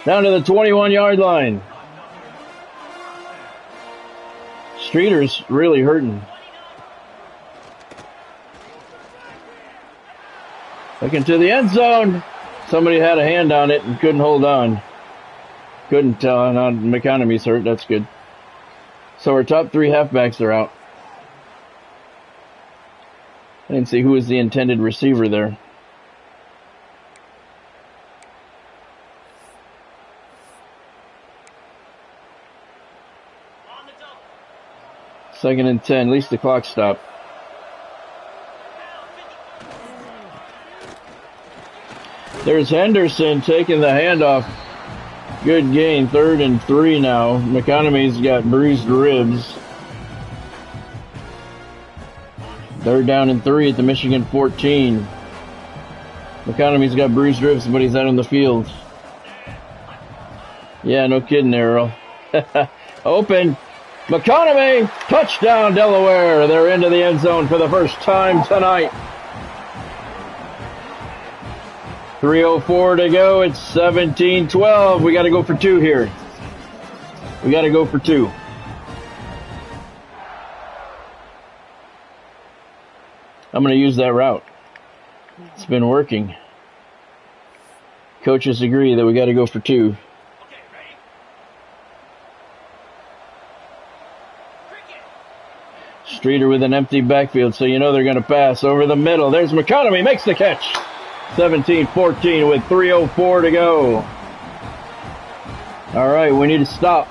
Down to the 21-yard line. Streeter's really hurting. Looking to the end zone. Somebody had a hand on it and couldn't hold on. Couldn't tell. McConome's hurt. That's good. So our top 3 halfbacks are out. I didn't see who was the intended receiver there. Second and 10. At least the clock stopped. There's Henderson taking the handoff. Good gain. 3rd and 3 now. McConome's got bruised ribs. 3rd down and 3 at the Michigan 14. McConome's got bruised ribs, but he's out on the field. Yeah, no kidding there, Earl. Open. McConaughey, touchdown Delaware. They're into the end zone for the first time tonight. 3:04 to go. It's 17-12. We got to go for 2 here. We got to go for 2. I'm going to use that route. It's been working. Coaches agree that we got to go for 2. Streeter with an empty backfield, so you know they're going to pass over the middle. There's McConomehy, makes the catch. 17-14 with 3:04 to go. All right, we need to stop.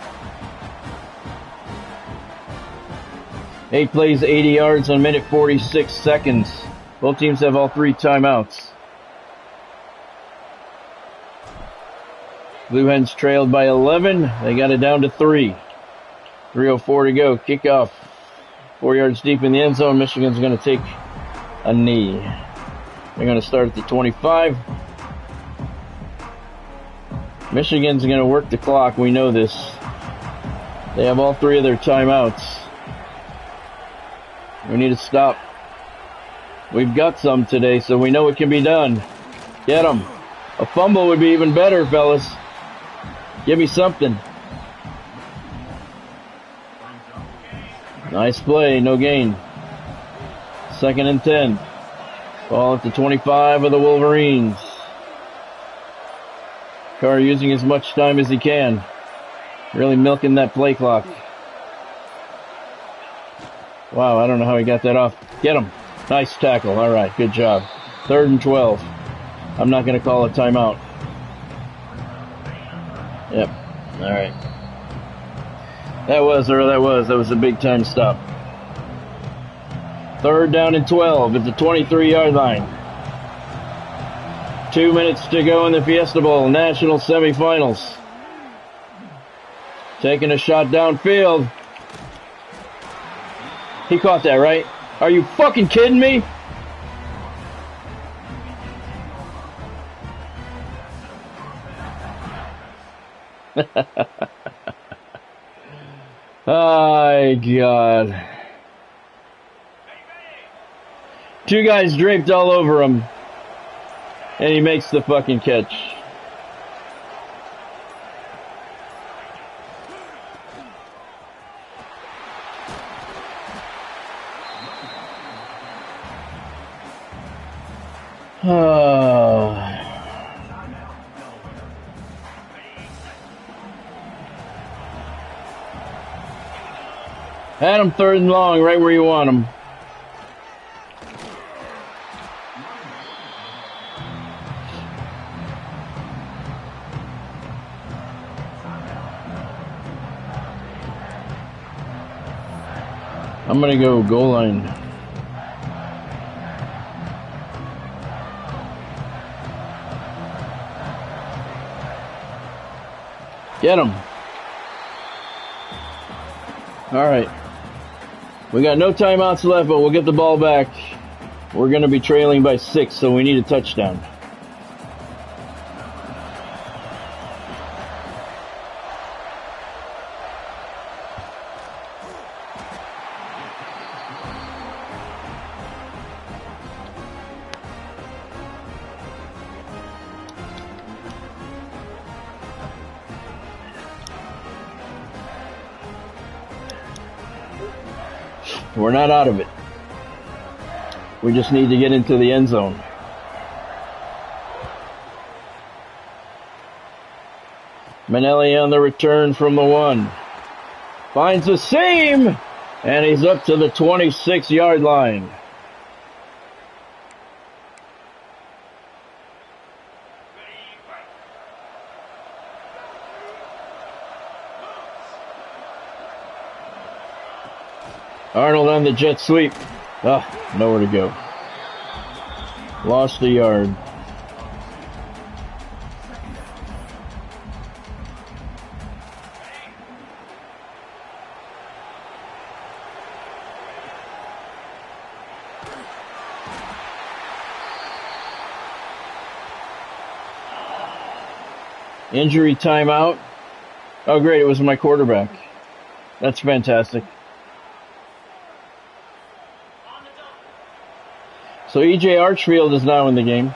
8 plays, 80 yards, 1 minute 46 seconds. Both teams have all 3 timeouts. Blue Hens trailed by 11. They got it down to 3. 3:04 to go. Kickoff. 4 yards deep in the end zone. Michigan's going to take a knee. They're going to start at the 25. Michigan's going to work the clock. We know this. They have all 3 of their timeouts. We need to stop. We've got some today, so we know it can be done. Get them. A fumble would be even better, fellas. Give me something. Nice play, no gain. 2nd and 10. Ball at the 25 of the Wolverines. Carr using as much time as he can. Really milking that play clock. Wow, I don't know how he got that off. Get him. Nice tackle. All right, good job. 3rd and 12. I'm not going to call a timeout. Yep. All right. That was a big time stop. 3rd down and 12 at the 23-yard line. 2 minutes to go in the Fiesta Bowl National Semifinals. Taking a shot downfield. He caught that, right? Are you fucking kidding me? Oh, God. 2 guys draped all over him. And he makes the fucking catch. Had him 3rd and long, right where you want him. I'm going to go goal line. Get him. All right. We got no timeouts left, but we'll get the ball back. We're going to be trailing by 6, so we need a touchdown. We're not out of it. We just need to get into the end zone. Manelli on the return from the 1. Finds the seam, and he's up to the 26-yard line. Arnold on the jet sweep. Nowhere to go. Lost a yard. Injury timeout. Oh, great. It was my quarterback. That's fantastic. So E.J. Archfield is now in the game.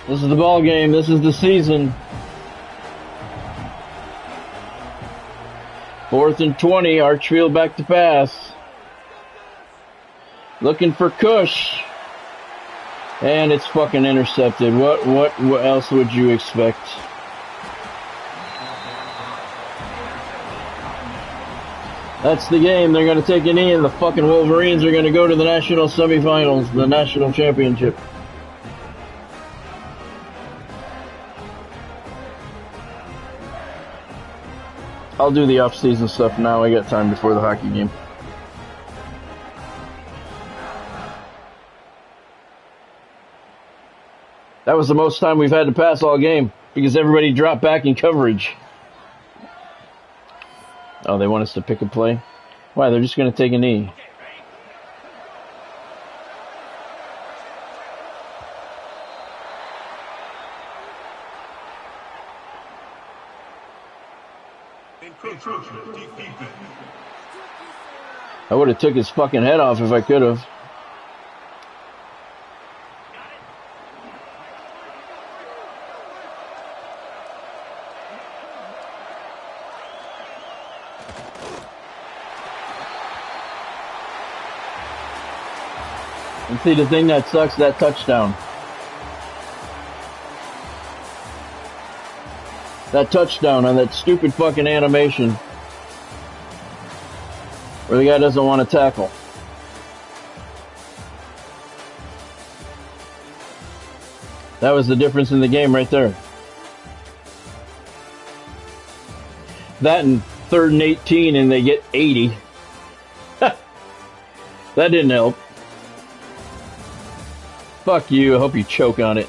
This is the ball game. This is the season. 4th and 20. Archfield back to pass. Looking for Cush. And it's fucking intercepted. What else would you expect? That's the game. They're going to take a knee, and the fucking Wolverines are going to go to the national semifinals, the national championship. I'll do the off-season stuff now. I got time before the hockey game. That was the most time we've had to pass all game because everybody dropped back in coverage. Oh, they want us to pick a play? Why? They're just going to take a knee. I would have took his fucking head off if I could have. And see, the thing that sucks, that touchdown. That touchdown on that stupid fucking animation where the guy doesn't want to tackle. That was the difference in the game right there. That and 3rd and 18 and they get 80. That didn't help. Fuck you. I hope you choke on it.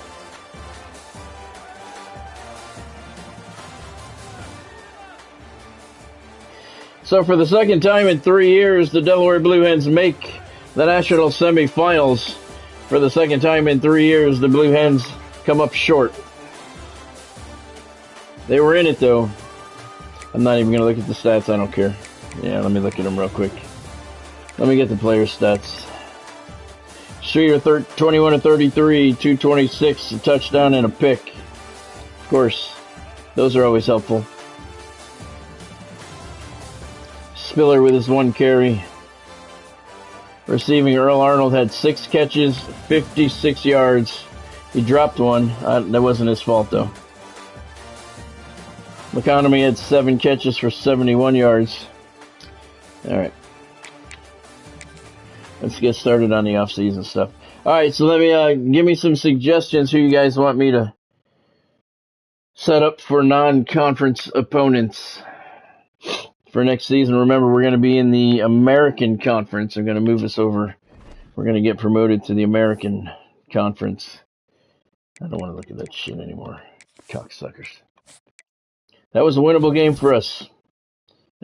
So for the second time in 3 years, the Delaware Blue Hens make the national semifinals. For the second time in 3 years, the Blue Hens come up short. They were in it, though. I'm not even going to look at the stats. I don't care. Yeah, let me look at them real quick. Let me get the player stats. Streeter, 21 of 33, 226, a touchdown and a pick. Of course, those are always helpful. Spiller with his 1 carry. Receiving, Earl Arnold had 6 catches, 56 yards. He dropped one. That wasn't his fault, though. McConomy had 7 catches for 71 yards. All right. Let's get started on the off-season stuff. All right, so let me give me some suggestions who you guys want me to set up for non-conference opponents. for next season. Remember, we're going to be in the American Conference. I'm going to move us over. We're going to get promoted to the American Conference. I don't want to look at that shit anymore. Cocksuckers. That was a winnable game for us.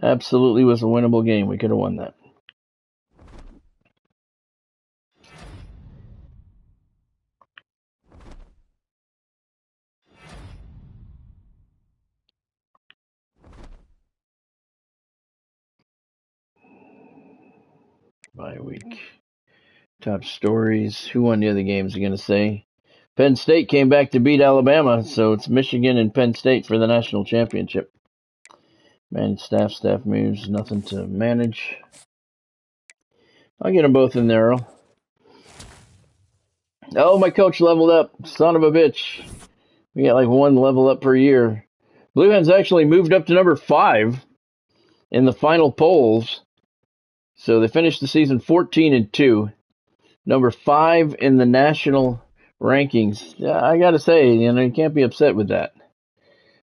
Absolutely was a winnable game. We could have won that. Bye week. Top stories. Who won the other games? You're going to say? Penn State came back to beat Alabama, so it's Michigan and Penn State for the national championship. Managed staff moves, nothing to manage. I'll get them both in there, Earl. Oh, my coach leveled up. Son of a bitch. We got like one level up per year. Blue Hens actually moved up to number 5 in the final polls. So they finished the season 14-2. Number 5 in the national rankings. Yeah, I got to say, you can't be upset with that.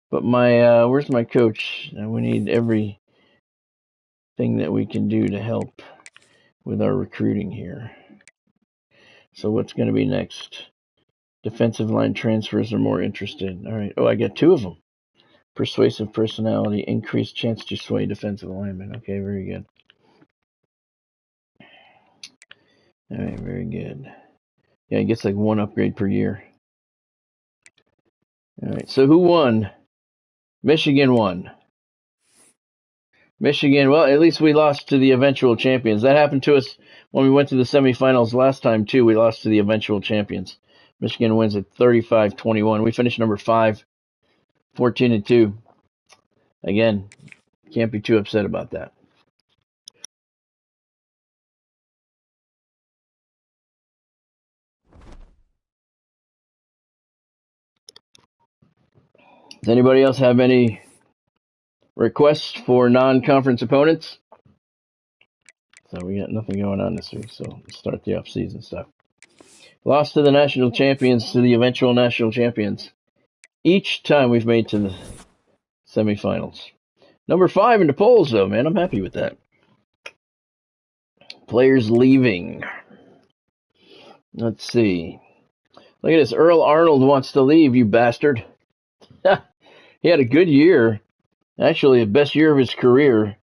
But where's my coach? We need everything that we can do to help with our recruiting here. So what's going to be next? Defensive line transfers are more interested. All right. Oh, I got 2 of them. Persuasive personality, increased chance to sway defensive linemen. Okay, very good. All right, very good. Yeah, it gets like 1 upgrade per year. All right, so who won? Michigan won. Michigan, well, at least we lost to the eventual champions. That happened to us when we went to the semifinals last time, too. We lost to the eventual champions. Michigan wins at 35-21. We finished number 5, 14-2. Again, can't be too upset about that. Does anybody else have any requests for non-conference opponents? So we got nothing going on this week, so let's start the off-season stuff. Lost to the national champions, to the eventual national champions. Each time we've made to the semifinals. Number 5 in the polls, though, man. I'm happy with that. Players leaving. Let's see. Look at this. Earl Arnold wants to leave, you bastard. He had a good year. Actually, the best year of his career.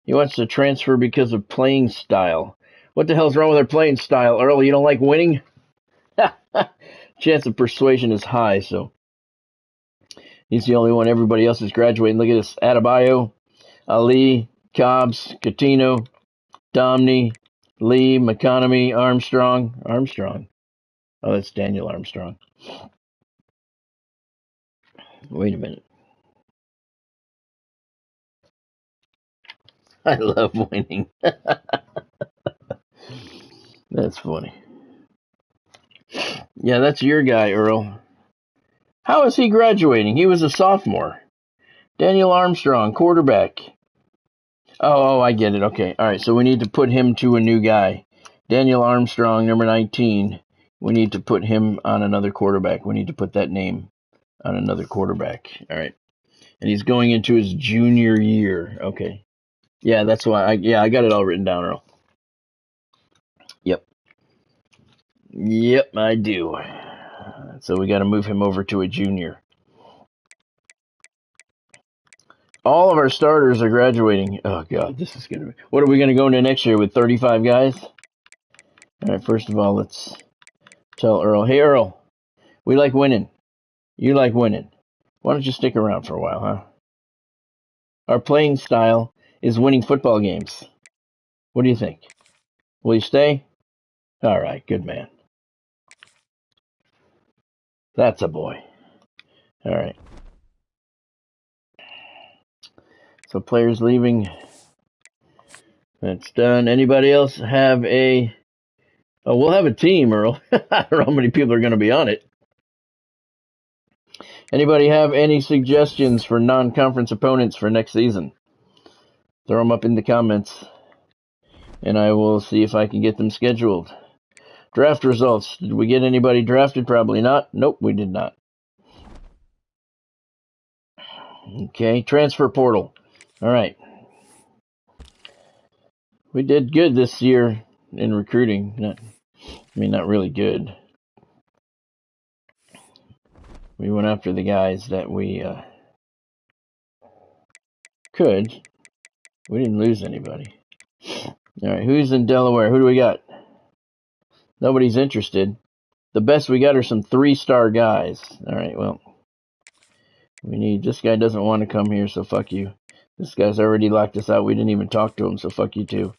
He wants to transfer because of playing style. What the hell's wrong with our playing style, Earl? You don't like winning? Chance of persuasion is high, so he's the only one. Everybody else is graduating. Look at this. Adebayo, Ali, Cobbs, Coutinho, Domney, Lee, McConomy, Armstrong. Oh, that's Daniel Armstrong. Wait a minute. I love winning. That's funny. Yeah, that's your guy, Earl. How is he graduating? He was a sophomore. Daniel Armstrong, quarterback. Oh, I get it. Okay. All right. So we need to put him to a new guy. Daniel Armstrong, number 19. We need to put him on another quarterback. We need to put that name on another quarterback. All right. And he's going into his junior year. Okay. Yeah, that's why. I got it all written down, Earl. Yep, I do. So we got to move him over to a junior. All of our starters are graduating. Oh, God, this is going to be... What are we going to go into next year with 35 guys? All right, first of all, let's tell Earl. Hey, Earl, we like winning. You like winning. Why don't you stick around for a while, huh? Our playing style is winning football games. What do you think? Will you stay? All right, good man. That's a boy. All right. So players leaving. That's done. Anybody else have a... Oh, we'll have a team, Earl. I don't know how many people are going to be on it. Anybody have any suggestions for non-conference opponents for next season? Throw them up in the comments, and I will see if I can get them scheduled. Draft results. Did we get anybody drafted? Probably not. Nope, we did not. Okay, transfer portal. All right. We did good this year in recruiting. Not really good. We went after the guys that we could. We didn't lose anybody. All right, who's in Delaware? Who do we got? Nobody's interested. The best we got are some 3-star guys. All right, well, this guy doesn't want to come here, so fuck you. This guy's already locked us out. We didn't even talk to him, so fuck you too.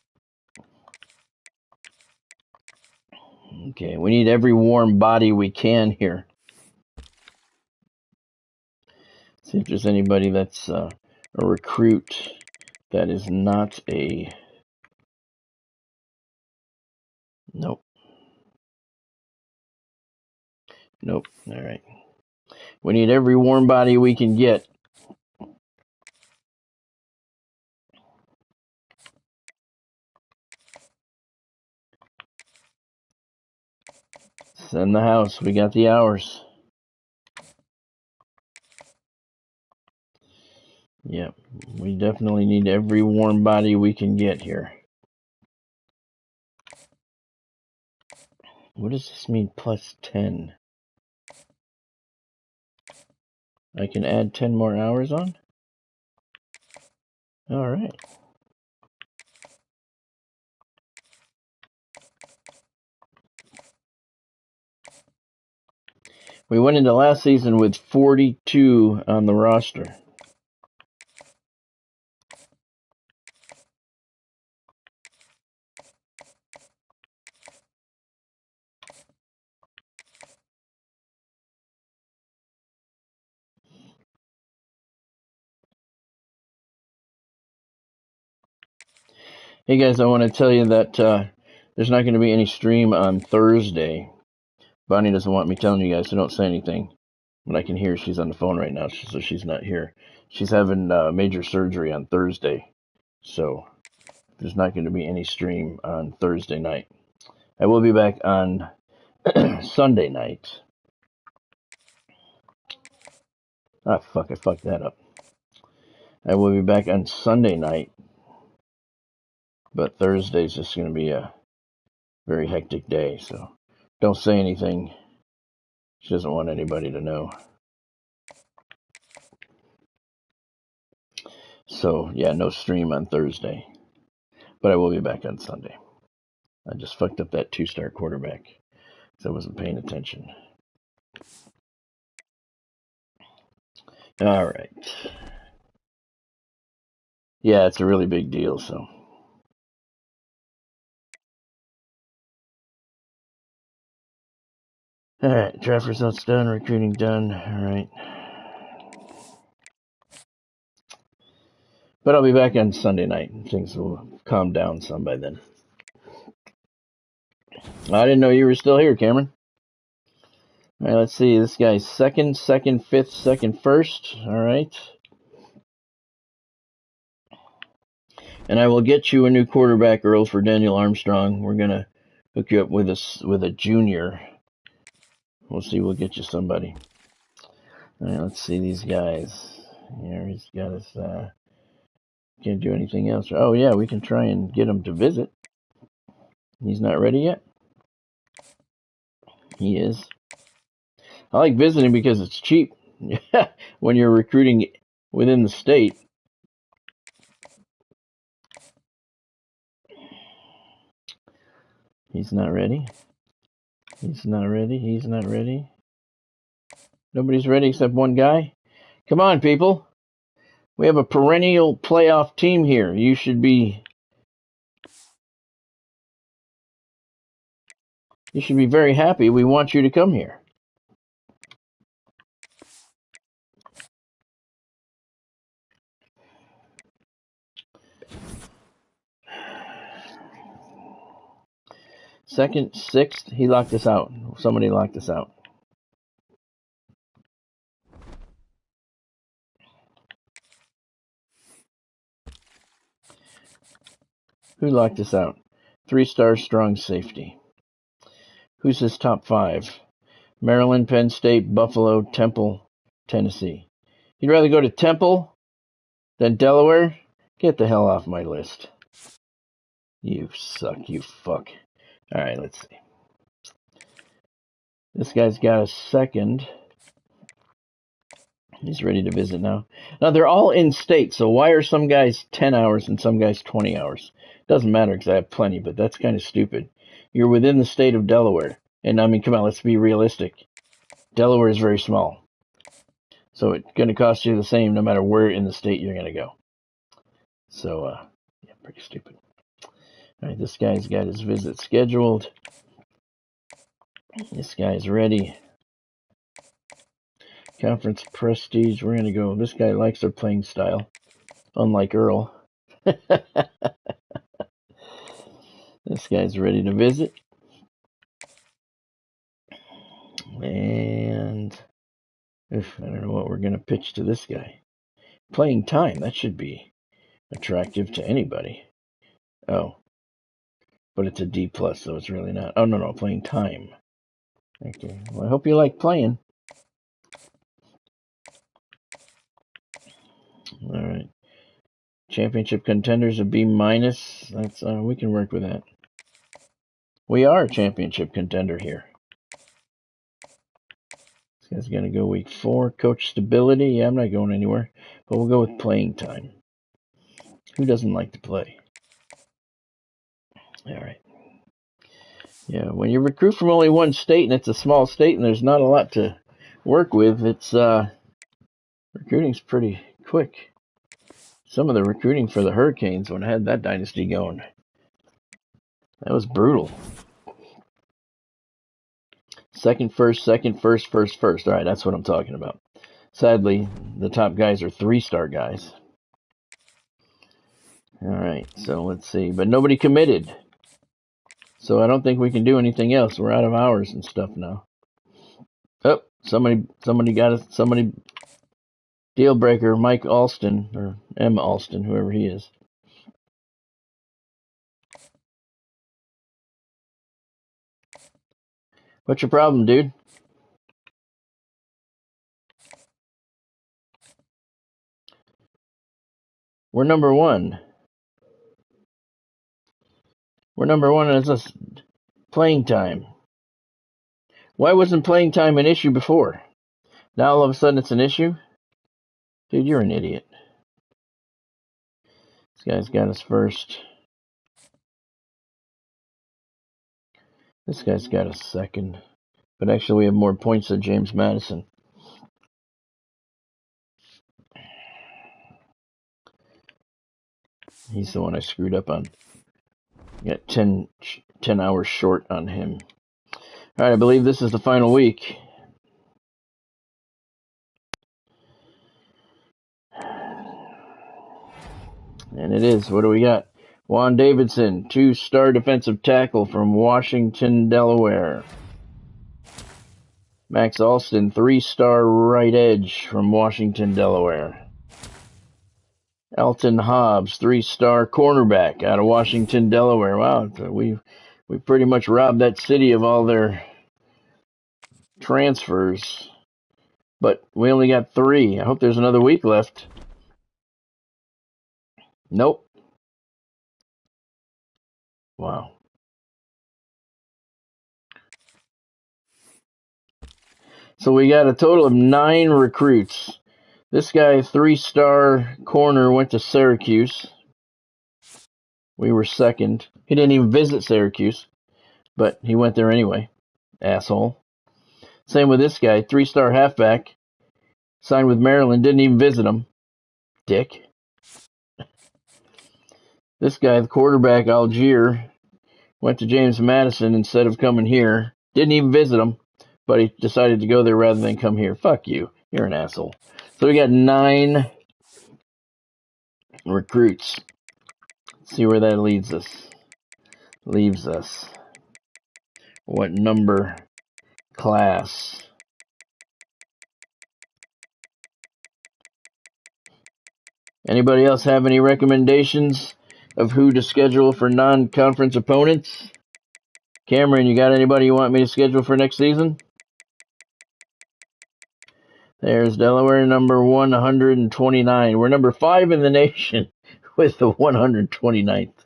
Okay, we need every warm body we can here. See if there's anybody that's a recruit that is not a... Nope. Nope. All right. We need every warm body we can get. Send the house. We got the hours. Yep. We definitely need every warm body we can get here. What does this mean, plus 10? I can add 10 more hours on? All right. We went into last season with 42 on the roster. Hey guys, I want to tell you that there's not going to be any stream on Thursday. Bonnie doesn't want me telling you guys, so don't say anything. But I can hear she's on the phone right now, so she's not here. She's having major surgery on Thursday, so there's not going to be any stream on Thursday night. I will be back on Sunday night. Ah, fuck, I fucked that up. I will be back on Sunday night, but Thursday's just going to be a very hectic day, so don't say anything. She doesn't want anybody to know. So, yeah, no stream on Thursday. But I will be back on Sunday. I just fucked up that 2-star quarterback, so I wasn't paying attention. All right. Yeah, it's a really big deal, so. All right, draft results done, recruiting done. All right. But I'll be back on Sunday night. Things will calm down some by then. I didn't know you were still here, Cameron. All right, let's see. This guy's second, fifth, second, first. All right. And I will get you a new quarterback, Earl, for Daniel Armstrong. We're going to hook you up with a junior. We'll see. We'll get you somebody. All right, let's see these guys. Here, he's got us. Can't do anything else. Oh, yeah, we can try and get him to visit. He's not ready yet. He is. I like visiting because it's cheap when you're recruiting within the state. He's not ready. He's not ready. He's not ready. Nobody's ready except one guy. Come on, people. We have a perennial playoff team here. You should be very happy. We want you to come here. Second, sixth, he locked us out. Somebody locked us out. Who locked us out? 3-star strong safety. Who's his top 5? Maryland, Penn State, Buffalo, Temple, Tennessee. You'd rather go to Temple than Delaware? Get the hell off my list. You suck, you fuck. All right, let's see. This guy's got a second. He's ready to visit now. Now, they're all in state, so why are some guys 10 hours and some guys 20 hours? Doesn't matter because I have plenty, but that's kind of stupid. You're within the state of Delaware. And, I mean, come on, let's be realistic. Delaware is very small. So it's going to cost you the same no matter where in the state you're going to go. So, yeah, pretty stupid. All right, this guy's got his visit scheduled. This guy's ready. Conference prestige, we're going to go. This guy likes our playing style, unlike Earl. This guy's ready to visit. And I don't know what we're going to pitch to this guy. Playing time, that should be attractive to anybody. Oh, but it's a D+, so it's really not. Oh, no, playing time. Okay, well, I hope you like playing. All right. Championship contenders a B-. That's we can work with that. We are a championship contender here. This guy's going to go week 4. Coach stability. Yeah, I'm not going anywhere. But we'll go with playing time. Who doesn't like to play? All right. Yeah, when you recruit from only one state and it's a small state and there's not a lot to work with, it's recruiting's pretty quick. Some of the recruiting for the Hurricanes when I had that dynasty going, that was brutal. Second, first. All right, that's what I'm talking about. Sadly, the top guys are 3-star guys. All right, so let's see. But nobody committed. So I don't think we can do anything else. We're out of hours and stuff now. Oh, somebody got us. Somebody deal breaker. Mike Alston or M. Alston, whoever he is. What's your problem, dude? We're number one. We're number one as a playing time. Why wasn't playing time an issue before? Now all of a sudden it's an issue? Dude, you're an idiot. This guy's got us first. This guy's got us second. But actually we have more points than James Madison. He's the one I screwed up on. Got 10 hours short on him. All right, I believe this is the final week. And it is. What do we got? Juan Davidson, 2-star defensive tackle from Washington, Delaware. Max Alston, 3-star right edge from Washington, Delaware. Elton Hobbs, 3-star cornerback out of Washington, Delaware. Wow, we pretty much robbed that city of all their transfers. But we only got 3. I hope there's another week left. Nope. Wow. So we got a total of 9 recruits. This guy, 3-star corner, went to Syracuse. We were second. He didn't even visit Syracuse, but he went there anyway. Asshole. Same with this guy, 3-star halfback. Signed with Maryland, didn't even visit him. Dick. This guy, the quarterback, Algier, went to James Madison instead of coming here. Didn't even visit him, but he decided to go there rather than come here. Fuck you. You're an asshole. So we got 9 recruits. Let's see where that leaves us. What number class? Anybody else have any recommendations of who to schedule for non-conference opponents? Cameron, you got anybody you want me to schedule for next season? There's Delaware, number 129. We're number 5 in the nation with the 129th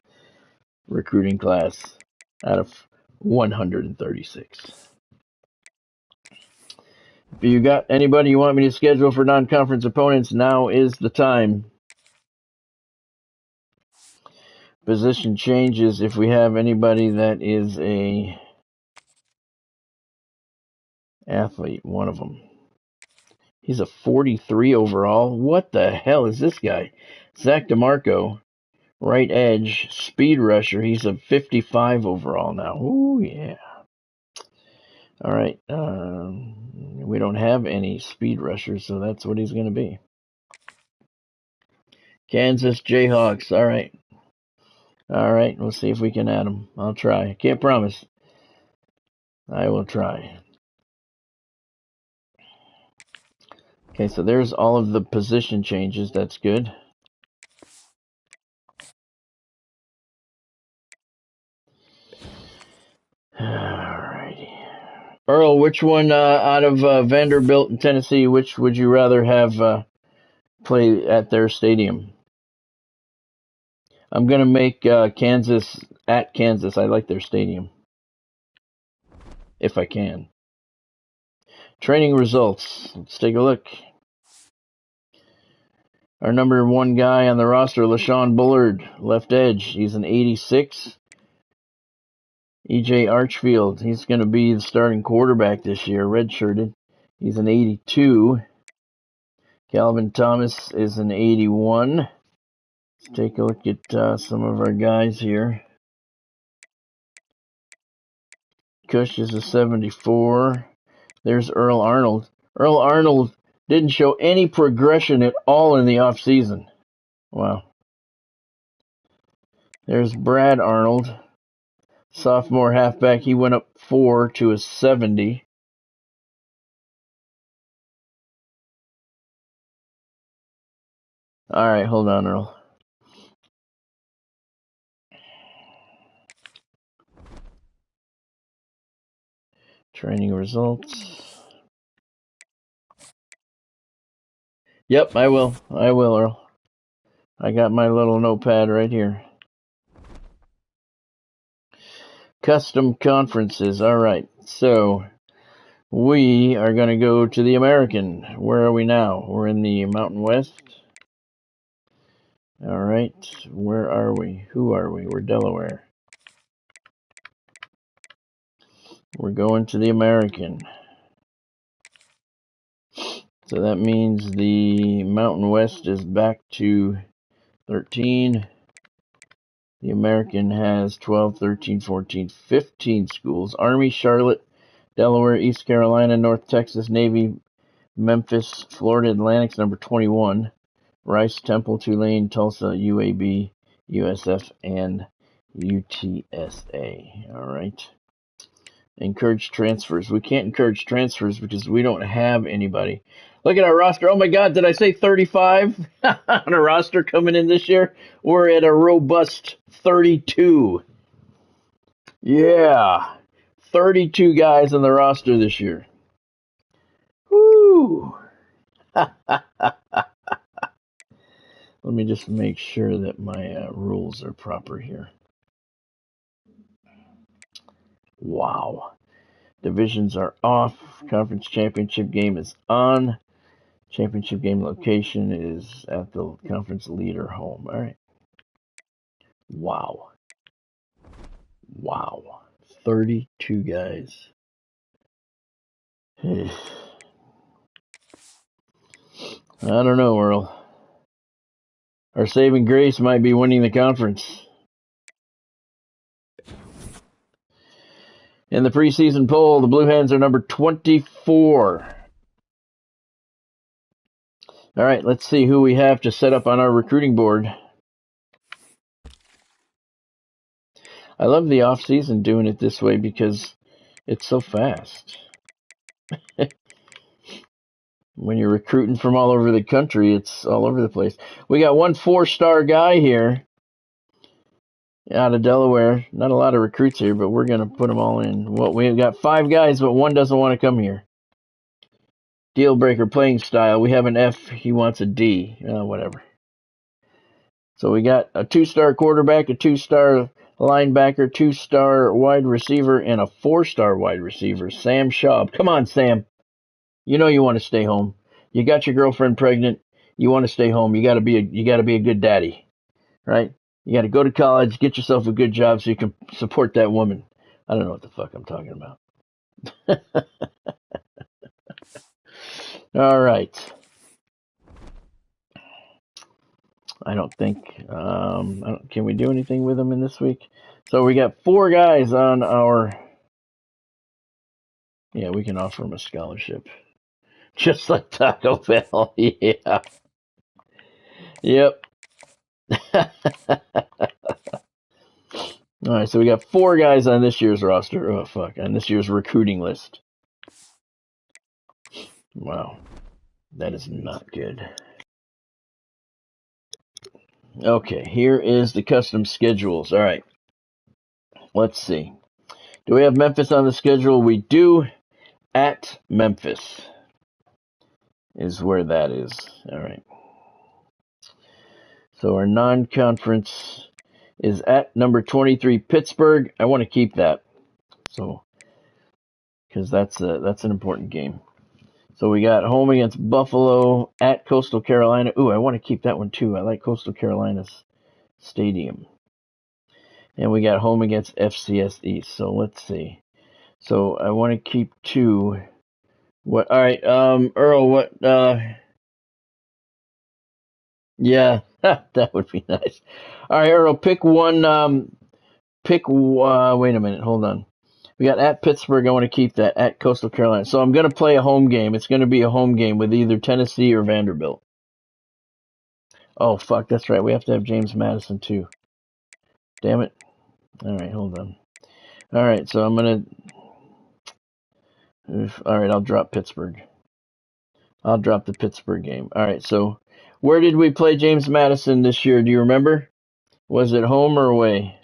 recruiting class out of 136. If you got anybody you want me to schedule for non-conference opponents, now is the time. Position changes if we have anybody that is a athlete, one of them. He's a 43 overall. What the hell is this guy? Zach DeMarco, right edge, speed rusher. He's a 55 overall now. Ooh, yeah. All right. We don't have any speed rushers, so that's what he's going to be. Kansas Jayhawks. All right. All right. We'll see if we can add him. I'll try. Can't promise. I will try. Okay, so there's all of the position changes. That's good. Alrighty. Earl, which one out of Vanderbilt and Tennessee, which would you rather have play at their stadium? I'm going to make Kansas at Kansas. I like their stadium. If I can. Training results. Let's take a look. Our number one guy on the roster, LaShawn Bullard, left edge. He's an 86. E.J. Archfield, he's going to be the starting quarterback this year, redshirted. He's an 82. Calvin Thomas is an 81. Let's take a look at some of our guys here. Cush is a 74. There's Earl Arnold. Earl Arnold didn't show any progression at all in the offseason. Wow. There's Brad Arnold, sophomore halfback. He went up 4 to a 70. All right, hold on, Earl. Training results. Yep, I will. I will, Earl. I got my little notepad right here. Custom conferences. All right. So we are going to go to the American. Where are we now? We're in the Mountain West. All right. Where are we? Who are we? We're Delaware. We're going to the American. So that means the Mountain West is back to 13. The American has 12, 13, 14, 15 schools. Army, Charlotte, Delaware, East Carolina, North Texas, Navy, Memphis, Florida Atlantic's number 21. Rice, Temple, Tulane, Tulsa, UAB, USF, and UTSA. All right. Encourage transfers. We can't encourage transfers because we don't have anybody. Look at our roster. Oh my God, did I say 35 on a roster coming in this year? We're at a robust 32. Yeah, 32 guys on the roster this year. Woo! Let me just make sure that my rules are proper here. Wow. Divisions are off. Conference championship game is on. Championship game location is at the conference leader home. All right. Wow. Wow. 32 guys. I don't know, Earl. Our saving grace might be winning the conference. In the preseason poll, the Blue Hens are number 24. All right, let's see who we have to set up on our recruiting board. I love the off-season doing it this way because it's so fast. When you're recruiting from all over the country, it's all over the place. We got one 4-star guy here out of Delaware. Not a lot of recruits here, but we're going to put them all in. Well, we've got 5 guys, but one doesn't want to come here. Deal breaker playing style. We have an F. He wants a D. Whatever. So we got a 2-star quarterback, a 2-star linebacker, 2-star wide receiver, and a 4-star wide receiver, Sam Schaub. Come on, Sam. You know you want to stay home. You got your girlfriend pregnant. You want to stay home. You got to be a good daddy, right? You got to go to college, get yourself a good job so you can support that woman. I don't know what the fuck I'm talking about. All right. I don't think. Can we do anything with them in this week? So we got 4 guys on our. Yeah, we can offer them a scholarship, just like Taco Bell. Yeah. Yep. All right, so we got 4 guys on this year's roster. Oh fuck, on this year's recruiting list. Wow, that is not good. Okay, here is the custom schedules. All right, let's see. Do we have Memphis on the schedule? We do. At Memphis is where that is. All right. So our non-conference is at number 23 Pittsburgh. I want to keep that. So because that's an important game. So we got home against Buffalo, at Coastal Carolina. Ooh, I want to keep that one too. I like Coastal Carolina's stadium. And we got home against FCS East. So let's see. So I want to keep 2. What? All right, Earl. What? Yeah, that would be nice. All right, Earl. Pick one. Wait a minute. Hold on. We got at Pittsburgh. I want to keep that. At Coastal Carolina. So I'm going to play a home game. It's going to be a home game with either Tennessee or Vanderbilt. Oh, fuck. That's right. We have to have James Madison, too. Damn it. All right. Hold on. All right. So I'm going to. All right. I'll drop Pittsburgh. I'll drop the Pittsburgh game. All right. So where did we play James Madison this year? Do you remember? Was it home or away?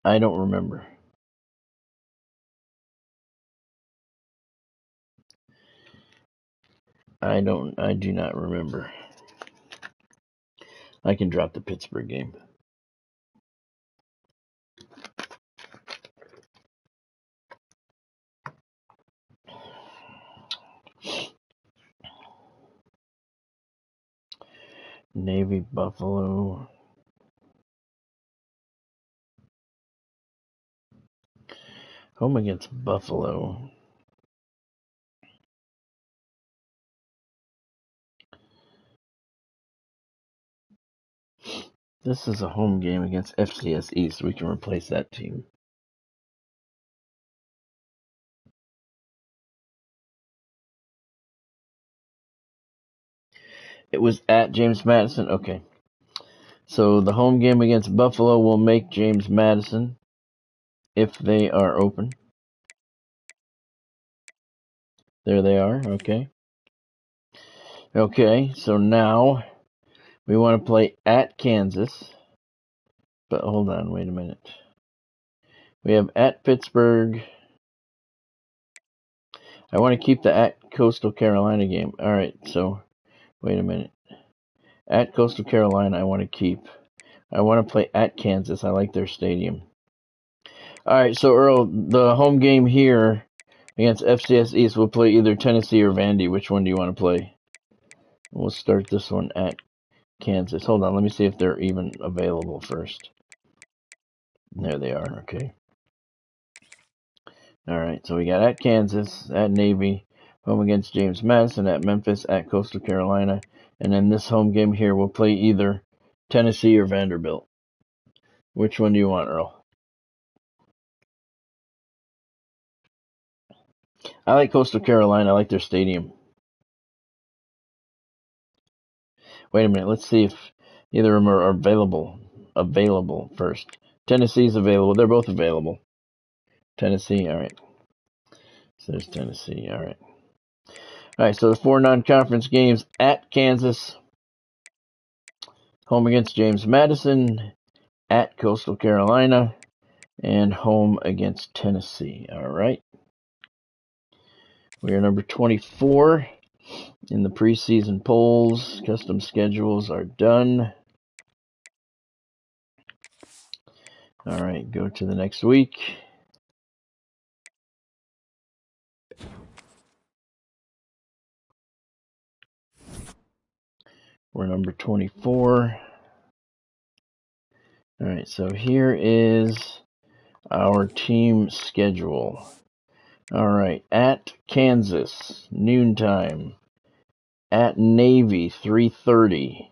I don't remember. I do not remember. I can drop the Pittsburgh game. Navy Buffalo. Home against Buffalo. This is a home game against FCS East. We can replace that team. It was at James Madison. Okay. So the home game against Buffalo will make James Madison if they are open. There they are. Okay. Okay. So now we want to play at Kansas. But hold on. Wait a minute. We have at Pittsburgh. I want to keep the at Coastal Carolina game. All right. So wait a minute. At Coastal Carolina, I want to keep. I want to play at Kansas. I like their stadium. All right, so Earl, the home game here against FCS East will play either Tennessee or Vandy. Which one do you want to play? We'll start this one at Kansas. Hold on, let me see if they're even available first. There they are, okay. All right, so we got at Kansas, at Navy, home against James Madison, at Memphis, at Coastal Carolina, and then this home game here will play either Tennessee or Vanderbilt. Which one do you want, Earl? I like Coastal Carolina. I like their stadium. Wait a minute. Let's see if either of them are available. Available first. Tennessee's available. They're both available. Tennessee. All right. So there's Tennessee. All right. All right. So the 4 non-conference games at Kansas, home against James Madison, at Coastal Carolina, and home against Tennessee. All right. We are number 24 in the preseason polls. Custom schedules are done. All right, go to the next week. We're number 24. All right, so here is our team schedule. All right, at Kansas, noontime. At Navy, 3:30.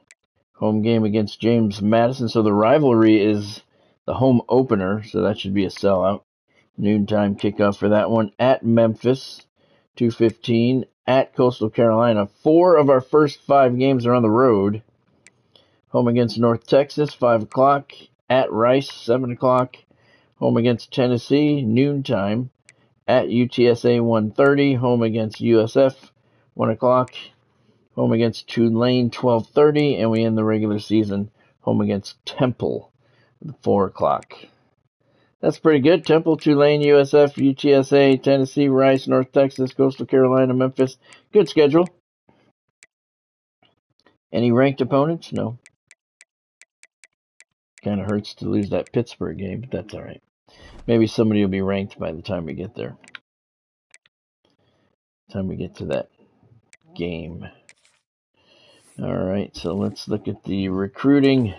Home game against James Madison. So the rivalry is the home opener, so that should be a sellout. Noontime kickoff for that one. At Memphis, 2:15. At Coastal Carolina. 4 of our first 5 games are on the road. Home against North Texas, 5 o'clock. At Rice, 7 o'clock. Home against Tennessee, noontime. At UTSA, 1:30. Home against USF, 1 o'clock. Home against Tulane, 12:30. And we end the regular season home against Temple, 4 o'clock. That's pretty good. Temple, Tulane, USF, UTSA, Tennessee, Rice, North Texas, Coastal Carolina, Memphis. Good schedule. Any ranked opponents? No. Kind of hurts to lose that Pittsburgh game, but that's all right. Maybe somebody will be ranked by the time we get there. Time we get to that game. All right, so let's look at the recruiting.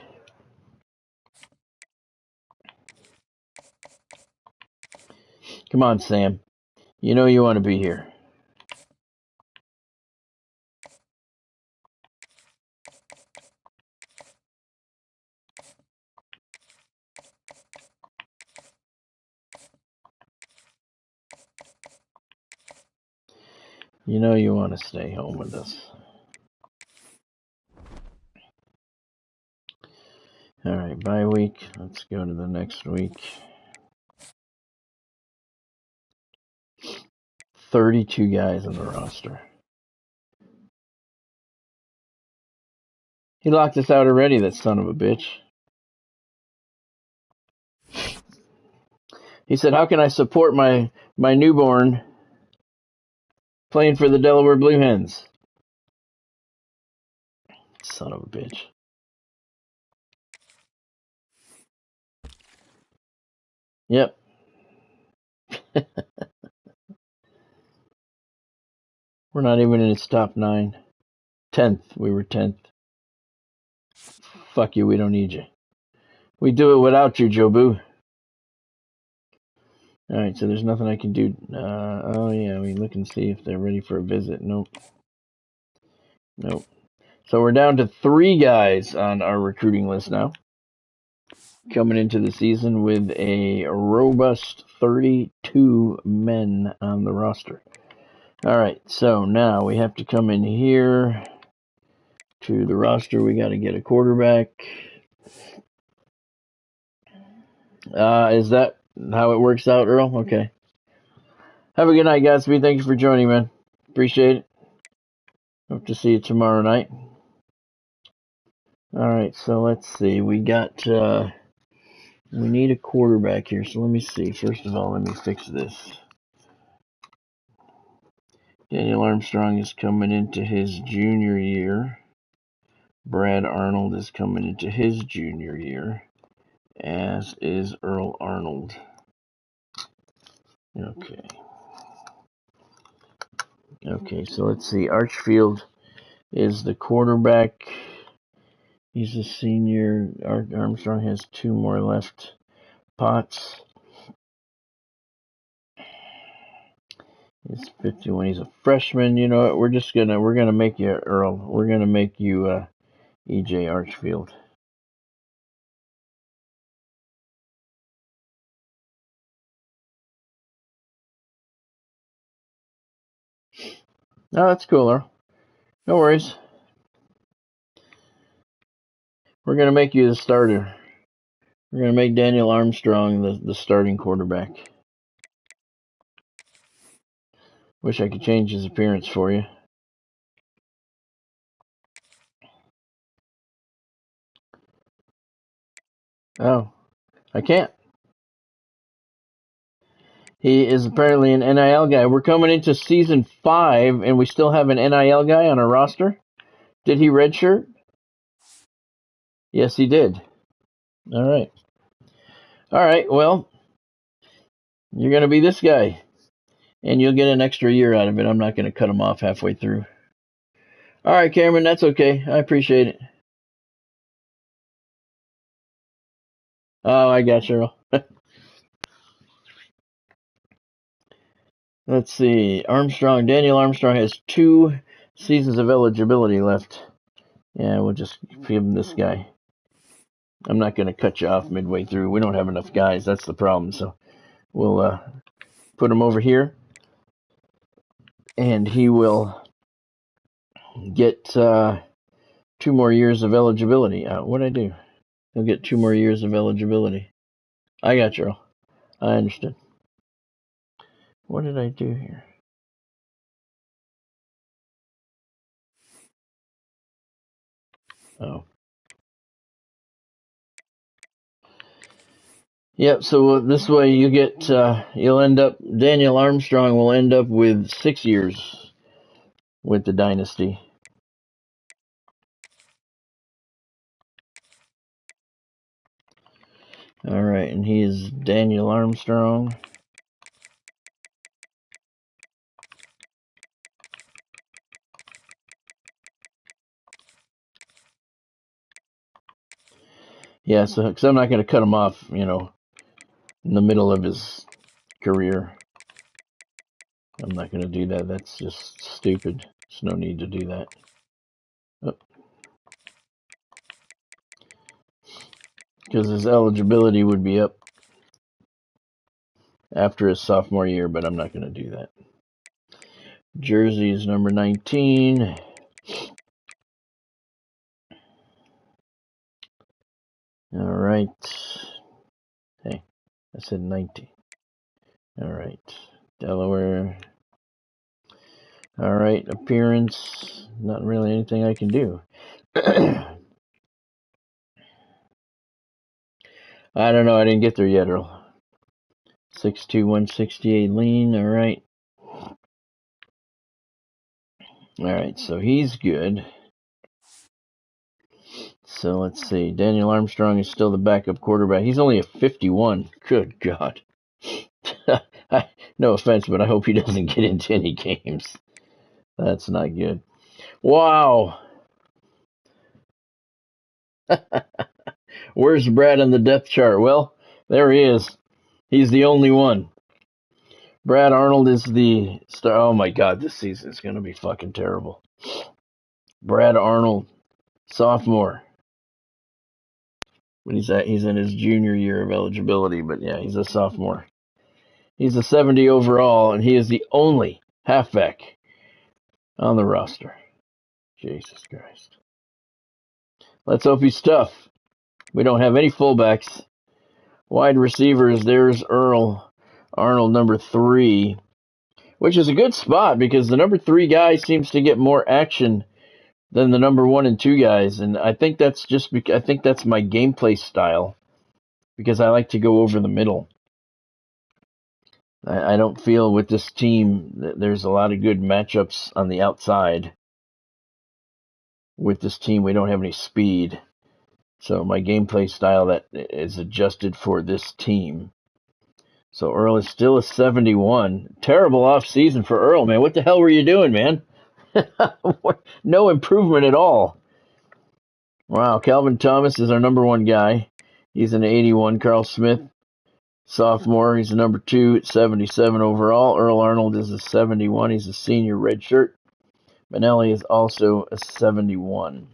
Come on, Sam. You know you want to be here. You know you want to stay home with us. All right, bye week. Let's go to the next week. 32 guys on the roster. He locked us out already, that son of a bitch. He said, how can I support my newborn playing for the Delaware Blue Hens? Son of a bitch. Yep. We're not even in its top 9. 10th. We were 10th. Fuck you, we don't need you. We do it without you, Jobu. Alright, so there's nothing I can do. Oh yeah, we look and see if they're ready for a visit. Nope. Nope. So we're down to 3 guys on our recruiting list now. Coming into the season with a robust 32 men on the roster. Alright, so now we have to come in here to the roster. We got to get a quarterback. Is that how it works out, Earl? Okay. Have a good night, Gatsby. Thank you for joining, man. Appreciate it. Hope to see you tomorrow night. Alright, so let's see. We got, we need a quarterback here, so let me see. First of all, let me fix this. Daniel Armstrong is coming into his junior year. Brad Arnold is coming into his junior year, as is Earl Arnold. Okay. Okay, so let's see. Archfield is the quarterback. He's a senior. Armstrong has 2 more left. Potts is 51. He's a freshman. You know what? We're gonna make you Earl. We're gonna make you EJ Archfield. No, that's cool, Earl. No worries. We're gonna make you the starter. We're gonna make Daniel Armstrong the starting quarterback. Wish I could change his appearance for you. Oh, I can't. He is apparently an NIL guy. We're coming into season 5, and we still have an NIL guy on our roster. Did he redshirt? Yes, he did. All right. All right, well, you're going to be this guy, and you'll get an extra year out of it. I'm not going to cut him off halfway through. All right, Cameron, that's okay. I appreciate it. Oh, I got you. Let's see. Armstrong, Daniel Armstrong has 2 seasons of eligibility left. Yeah, we'll just give him this guy. I'm not going to cut you off midway through. We don't have enough guys. That's the problem. So we'll put him over here, and he will get 2 more years of eligibility. What'd I do? He'll get 2 more years of eligibility. I got you. I understood. What did I do here? Oh. Yep, so this way you get, you'll end up, Daniel Armstrong will end up with 6 years with the dynasty. All right, and he is Daniel Armstrong. Yeah, so because I'm not going to cut him off, in the middle of his career. I'm not going to do that. That's just stupid. There's no need to do that. Because his eligibility would be up after his sophomore year, but I'm not going to do that. Jersey is number 19. All right. Hey, I said 19. All right. Delaware. All right. Appearance. Not really anything I can do. I don't know. I didn't get there yet, Earl. 6'2", 168 lean. All right. All right. So he's good. So let's see. Daniel Armstrong is still the backup quarterback. He's only a 51. Good God. No offense, but I hope he doesn't get into any games. That's not good. Wow. Where's Brad on the depth chart? Well, there he is. He's the only one. Brad Arnold is the star. Oh my God, this season is going to be fucking terrible. Brad Arnold, sophomore. When he's in his junior year of eligibility, but yeah, he's a sophomore. He's a 70 overall, and he is the only halfback on the roster. Jesus Christ. Let's hope he's tough. We don't have any fullbacks. Wide receivers, there's Earl Arnold, number 3, which is a good spot because the number 3 guy seems to get more action than the number 1 and 2 guys, and I think that's I think that's my gameplay style because I like to go over the middle. I don't feel with this team that there's a lot of good matchups on the outside. With this team, we don't have any speed. So my gameplay style that is adjusted for this team. So Earl is still a 71. Terrible off season for Earl, man. What the hell were you doing, man? No improvement at all. Wow, Calvin Thomas is our number 1 guy. He's an 81. Carl Smith, sophomore. He's a number 2 at 77 overall. Earl Arnold is a 71. He's a senior red shirt. Benelli is also a 71.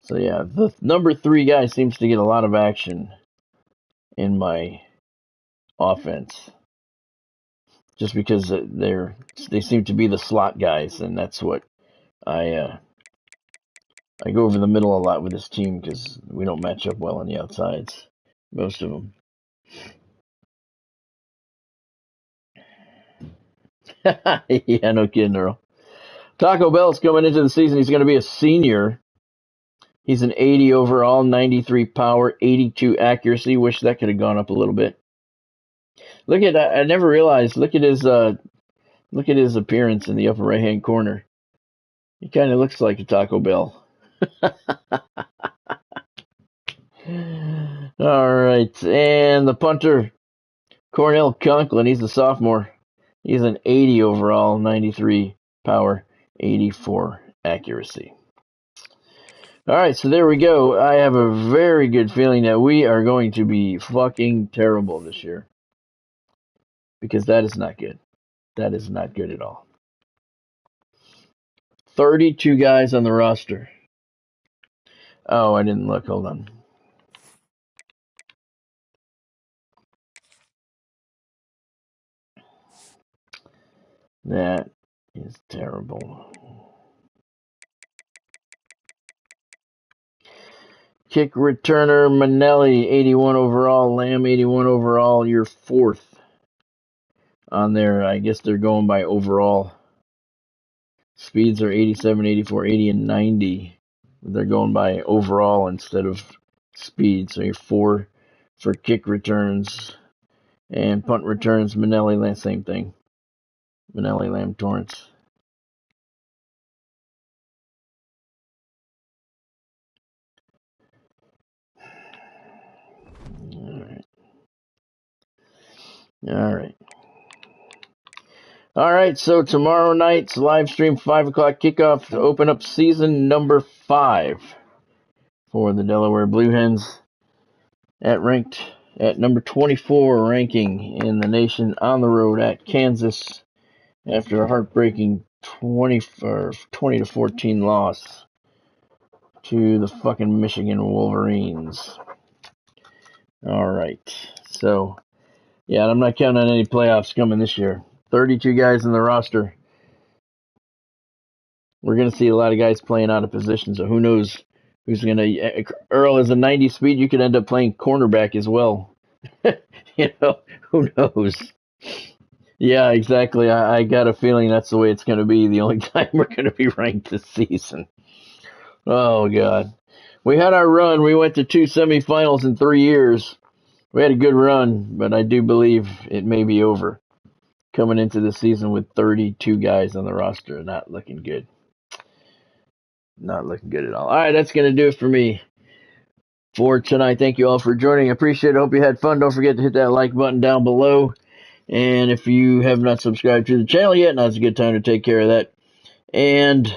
So yeah, the number 3 guy seems to get a lot of action in my offense, just because they seem to be the slot guys, and that's what I go over the middle a lot with this team because we don't match up well on the outsides, most of them. Yeah, no kidding, Earl. Taco Bell's coming into the season. He's going to be a senior. He's an 80 overall, 93 power, 82 accuracy. Wish that could have gone up a little bit. Look at that. I never realized. Look at his appearance in the upper right hand corner. He kind of looks like a Taco Bell. All right, and the punter, Cornell Conklin, he's a sophomore. He's an 80 overall, 93 power, 84 accuracy. All right, so there we go. I have a very good feeling that we are going to be fucking terrible this year. Because that is not good. That is not good at all. 32 guys on the roster. Oh, I didn't look. Hold on. That is terrible. Kick returner, Manelli, 81 overall. Lamb, 81 overall. You're fourth on there. I guess they're going by overall. Speeds are 87, 84, 80, and 90. They're going by overall instead of speed. So you're four for kick returns. And punt returns, Manelli, same thing. Manelli, Lamb, Torrance. All right, so tomorrow night's live stream, 5 o'clock kickoff to open up season number 5 for the Delaware Blue Hens at number 24 ranking in the nation on the road at Kansas after a heartbreaking 20 to 14 loss to the fucking Michigan Wolverines. All right, so yeah, I'm not counting on any playoffs coming this year. 32 guys in the roster. We're going to see a lot of guys playing out of position, so who knows who's going to... Earl is a 90 speed. You could end up playing cornerback as well. Who knows? Yeah, exactly. I got a feeling that's the way it's going to be the only time we're going to be ranked this season. Oh, God. We had our run. We went to 2 semifinals in 3 years. We had a good run, but I do believe it may be over. Coming into the season with 32 guys on the roster, not looking good. Not looking good at all. All right, that's going to do it for me for tonight. Thank you all for joining. I appreciate it. Hope you had fun. Don't forget to hit that like button down below. And if you have not subscribed to the channel yet, now's a good time to take care of that. And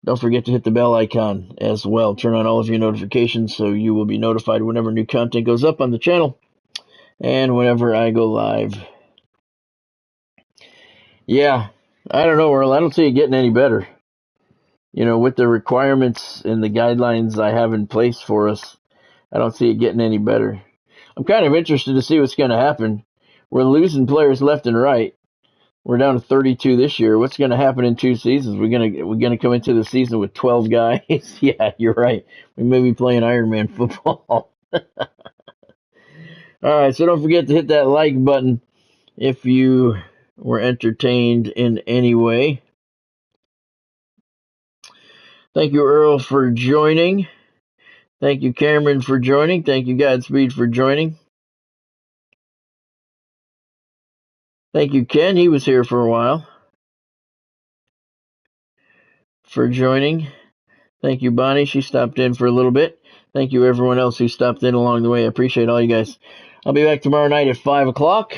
don't forget to hit the bell icon as well. Turn on all of your notifications so you will be notified whenever new content goes up on the channel and whenever I go live. Yeah, I don't know, Earl. I don't see it getting any better. With the requirements and the guidelines I have in place for us, I don't see it getting any better. I'm kind of interested to see what's going to happen. We're losing players left and right. We're down to 32 this year. What's going to happen in 2 seasons? We're going to come into the season with 12 guys. Yeah, you're right. We may be playing Ironman football. All right, so don't forget to hit that like button if you were entertained in any way. Thank you, Earl, for joining. Thank you, Cameron, for joining. Thank you, Godspeed, for joining. Thank you, Ken. He was here for a while. For joining. Thank you, Bonnie. She stopped in for a little bit. Thank you, everyone else who stopped in along the way. I appreciate all you guys. I'll be back tomorrow night at 5 o'clock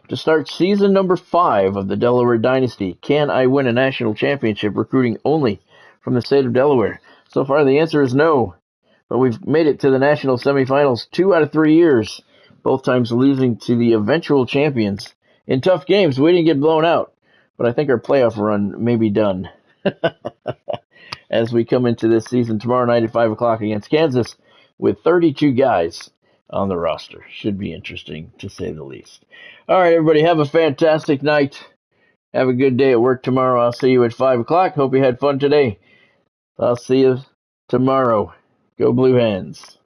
to start season number 5 of the Delaware Dynasty. Can I win a national championship recruiting only from the state of Delaware? So far, the answer is no. But we've made it to the national semifinals 2 out of 3 years, both times losing to the eventual champions. In tough games, we didn't get blown out, but I think our playoff run may be done. As we come into this season tomorrow night at 5 o'clock against Kansas with 32 guys on the roster. Should be interesting, to say the least. All right, everybody, have a fantastic night. Have a good day at work tomorrow. I'll see you at 5 o'clock. Hope you had fun today. I'll see you tomorrow. Go Blue Hens.